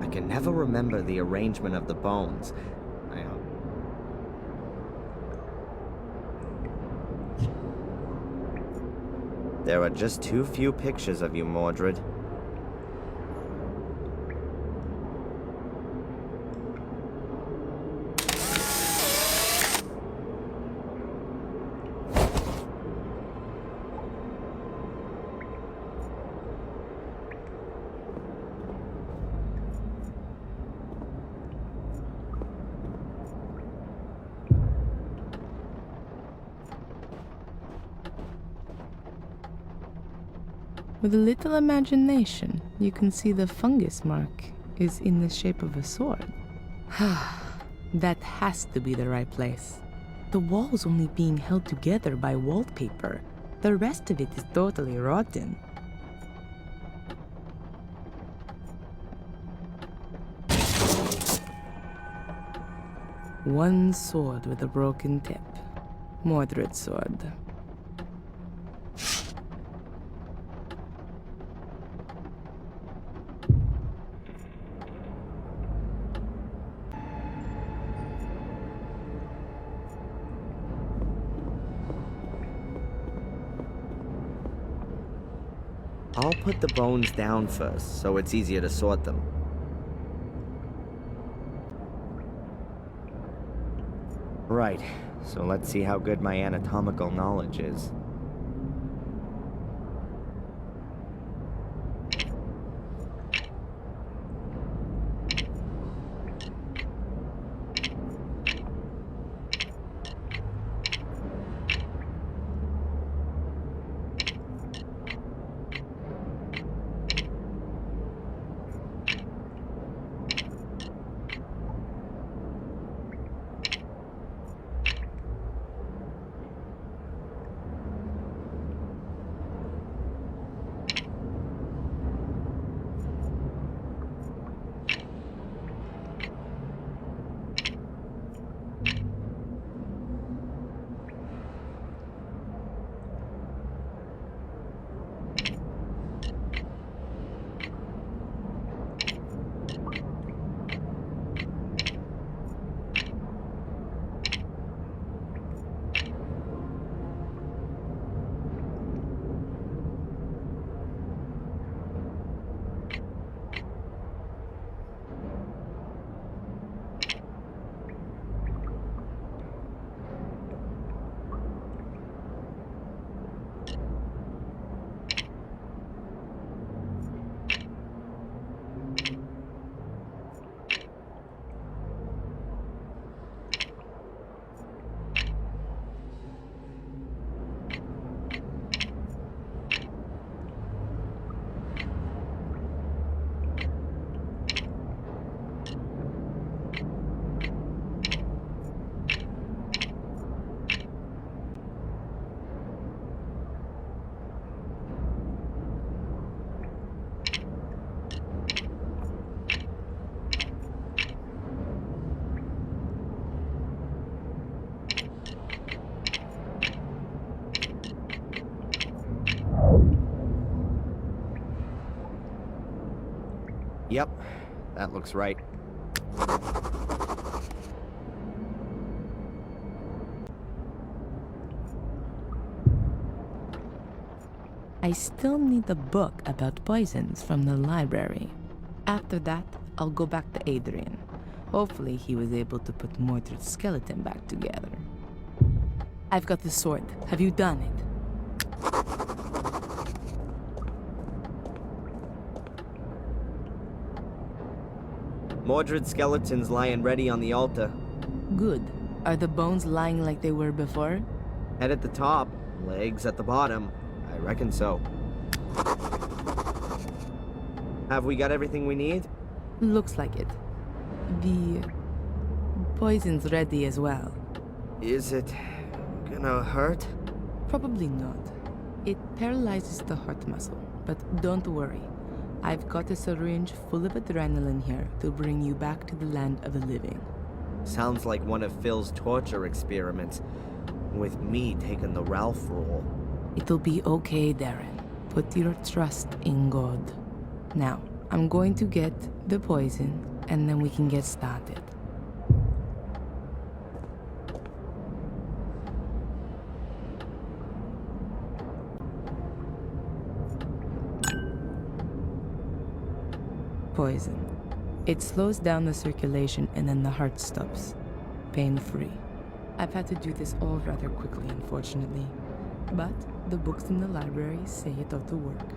I can never remember the arrangement of the bones. There are just too few pictures of you, Mordred. With a little imagination, you can see the fungus mark is in the shape of a sword. That has to be the right place. The wall's only being held together by wallpaper. The rest of it is totally rotten. One sword with a broken tip. Mordred's sword. I'll put the bones down first, so it's easier to sort them. Right, so let's see how good my anatomical knowledge is. Yep, that looks right. I still need the book about poisons from the library. After that, I'll go back to Adrian. Hopefully he was able to put Mordred's skeleton back together. I've got the sword. Have you done it? Mordred's skeleton's lying ready on the altar. Good. Are the bones lying like they were before? Head at the top, legs at the bottom. I reckon so. Have we got everything we need? Looks like it. The poison's ready as well. Is it gonna hurt? Probably not. It paralyzes the heart muscle, but don't worry. I've got a syringe full of adrenaline here to bring you back to the land of the living. Sounds like one of Phil's torture experiments, with me taking the Ralph role. It'll be okay, Darren. Put your trust in God. Now, I'm going to get the poison, and then we can get started. Poison. It slows down the circulation and then the heart stops. Pain-free. I've had to do this all rather quickly, unfortunately. But the books in the library say it ought to work.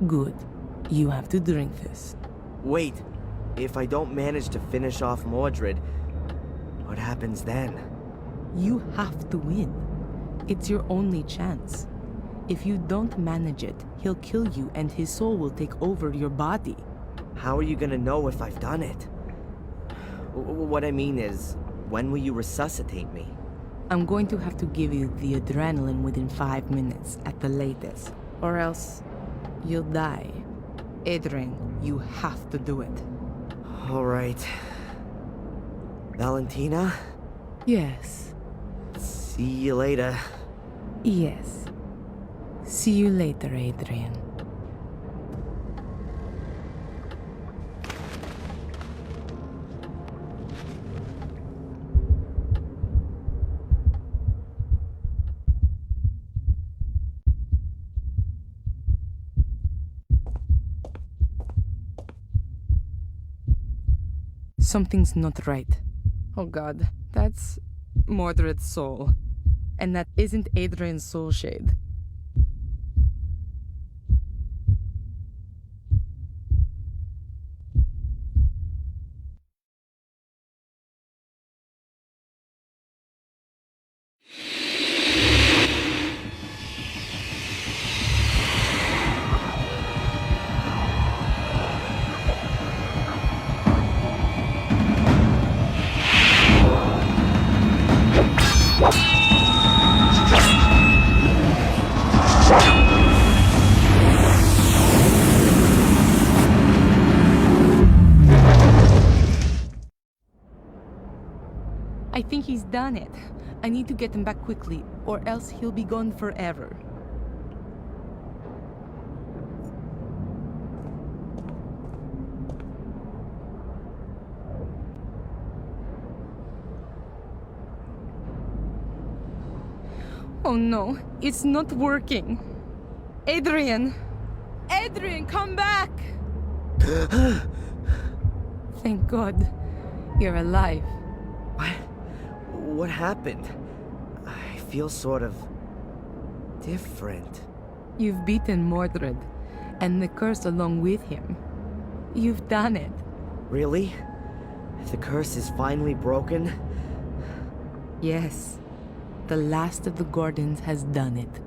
Good. You have to drink this. Wait, if I don't manage to finish off Mordred, what happens then? You have to win. It's your only chance. If you don't manage it, he'll kill you and his soul will take over your body. How are you gonna know if I've done it? What I mean is, when will you resuscitate me? I'm going to have to give you the adrenaline within 5 minutes at the latest, or else you'll die. Adrian, you have to do it. All right. Valentina? Yes. See you later. Yes. See you later, Adrian. Something's not right. Oh god, that's Mordred's soul. And that isn't Adrian's soul shade. I think he's done it. I need to get him back quickly, or else he'll be gone forever. Oh no, it's not working. Adrian! Adrian, come back! Thank God, you're alive. What happened? I feel sort of different. You've beaten Mordred, and the curse along with him. You've done it. Really? The curse is finally broken? Yes. The last of the Gordons has done it.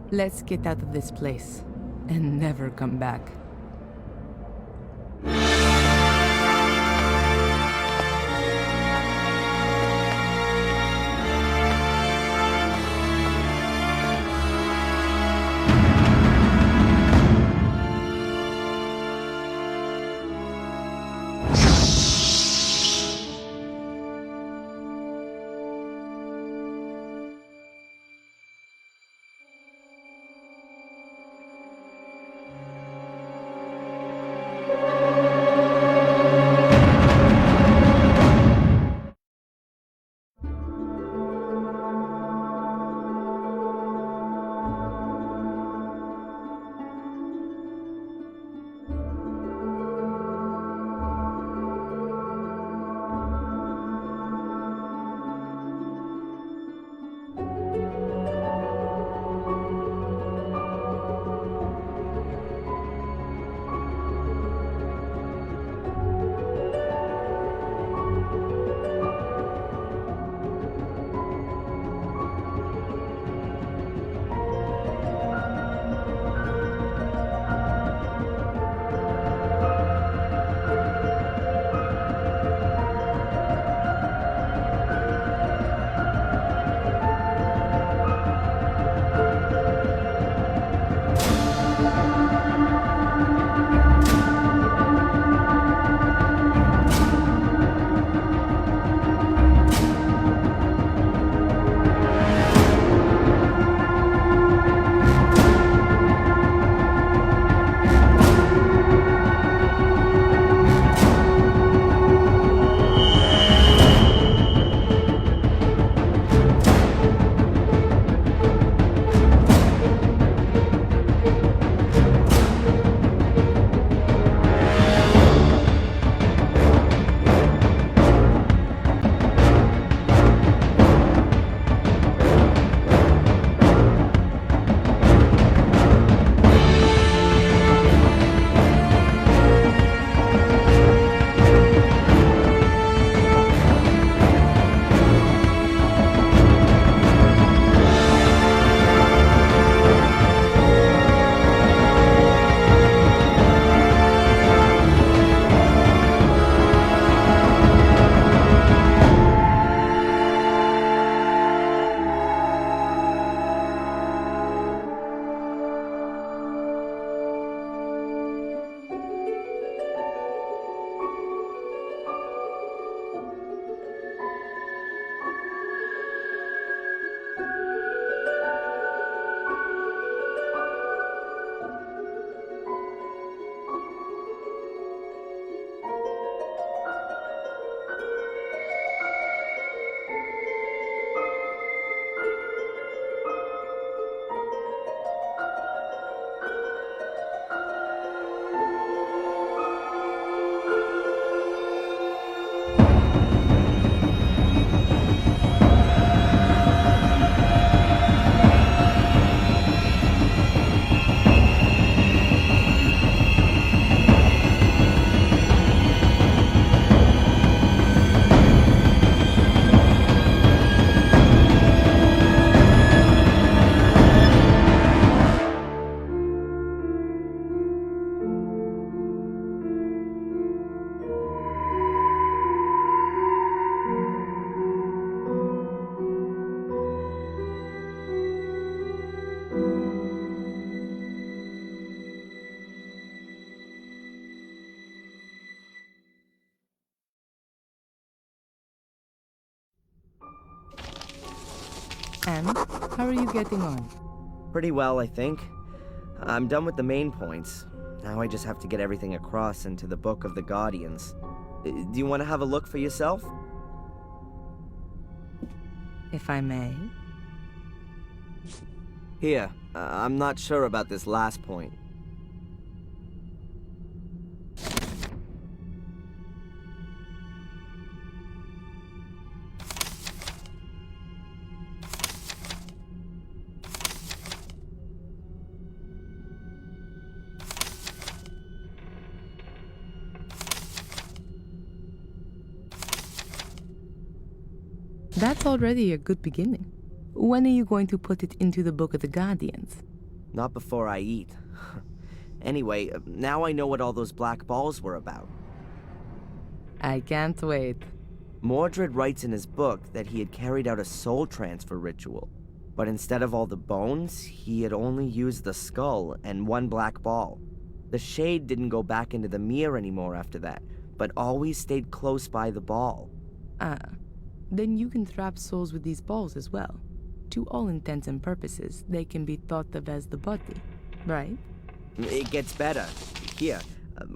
Let's get out of this place and never come back. And how are you getting on? Pretty well, I think. I'm done with the main points. Now I just have to get everything across into the Book of the Guardians. Do you want to have a look for yourself? If I may. Here, I'm not sure about this last point. That's already a good beginning. When are you going to put it into the Book of the Guardians? Not before I eat. Anyway, now I know what all those black balls were about. I can't wait. Mordred writes in his book that he had carried out a soul transfer ritual, but instead of all the bones, he had only used the skull and one black ball. The shade didn't go back into the mirror anymore after that, but always stayed close by the ball. Ah, then you can trap souls with these balls as well. To all intents and purposes, they can be thought of as the body, right? It gets better. Here,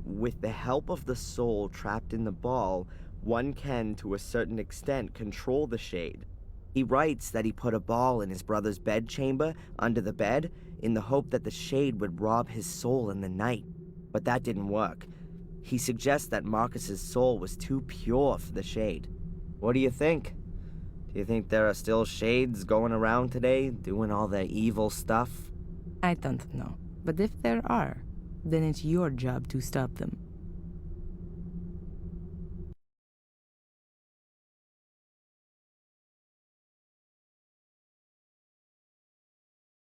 with the help of the soul trapped in the ball, one can, to a certain extent, control the shade. He writes that he put a ball in his brother's bedchamber, under the bed, in the hope that the shade would rob his soul in the night. But that didn't work. He suggests that Marcus's soul was too pure for the shade. What do you think? Do you think there are still shades going around today, doing all the evil stuff? I don't know. But if there are, then it's your job to stop them.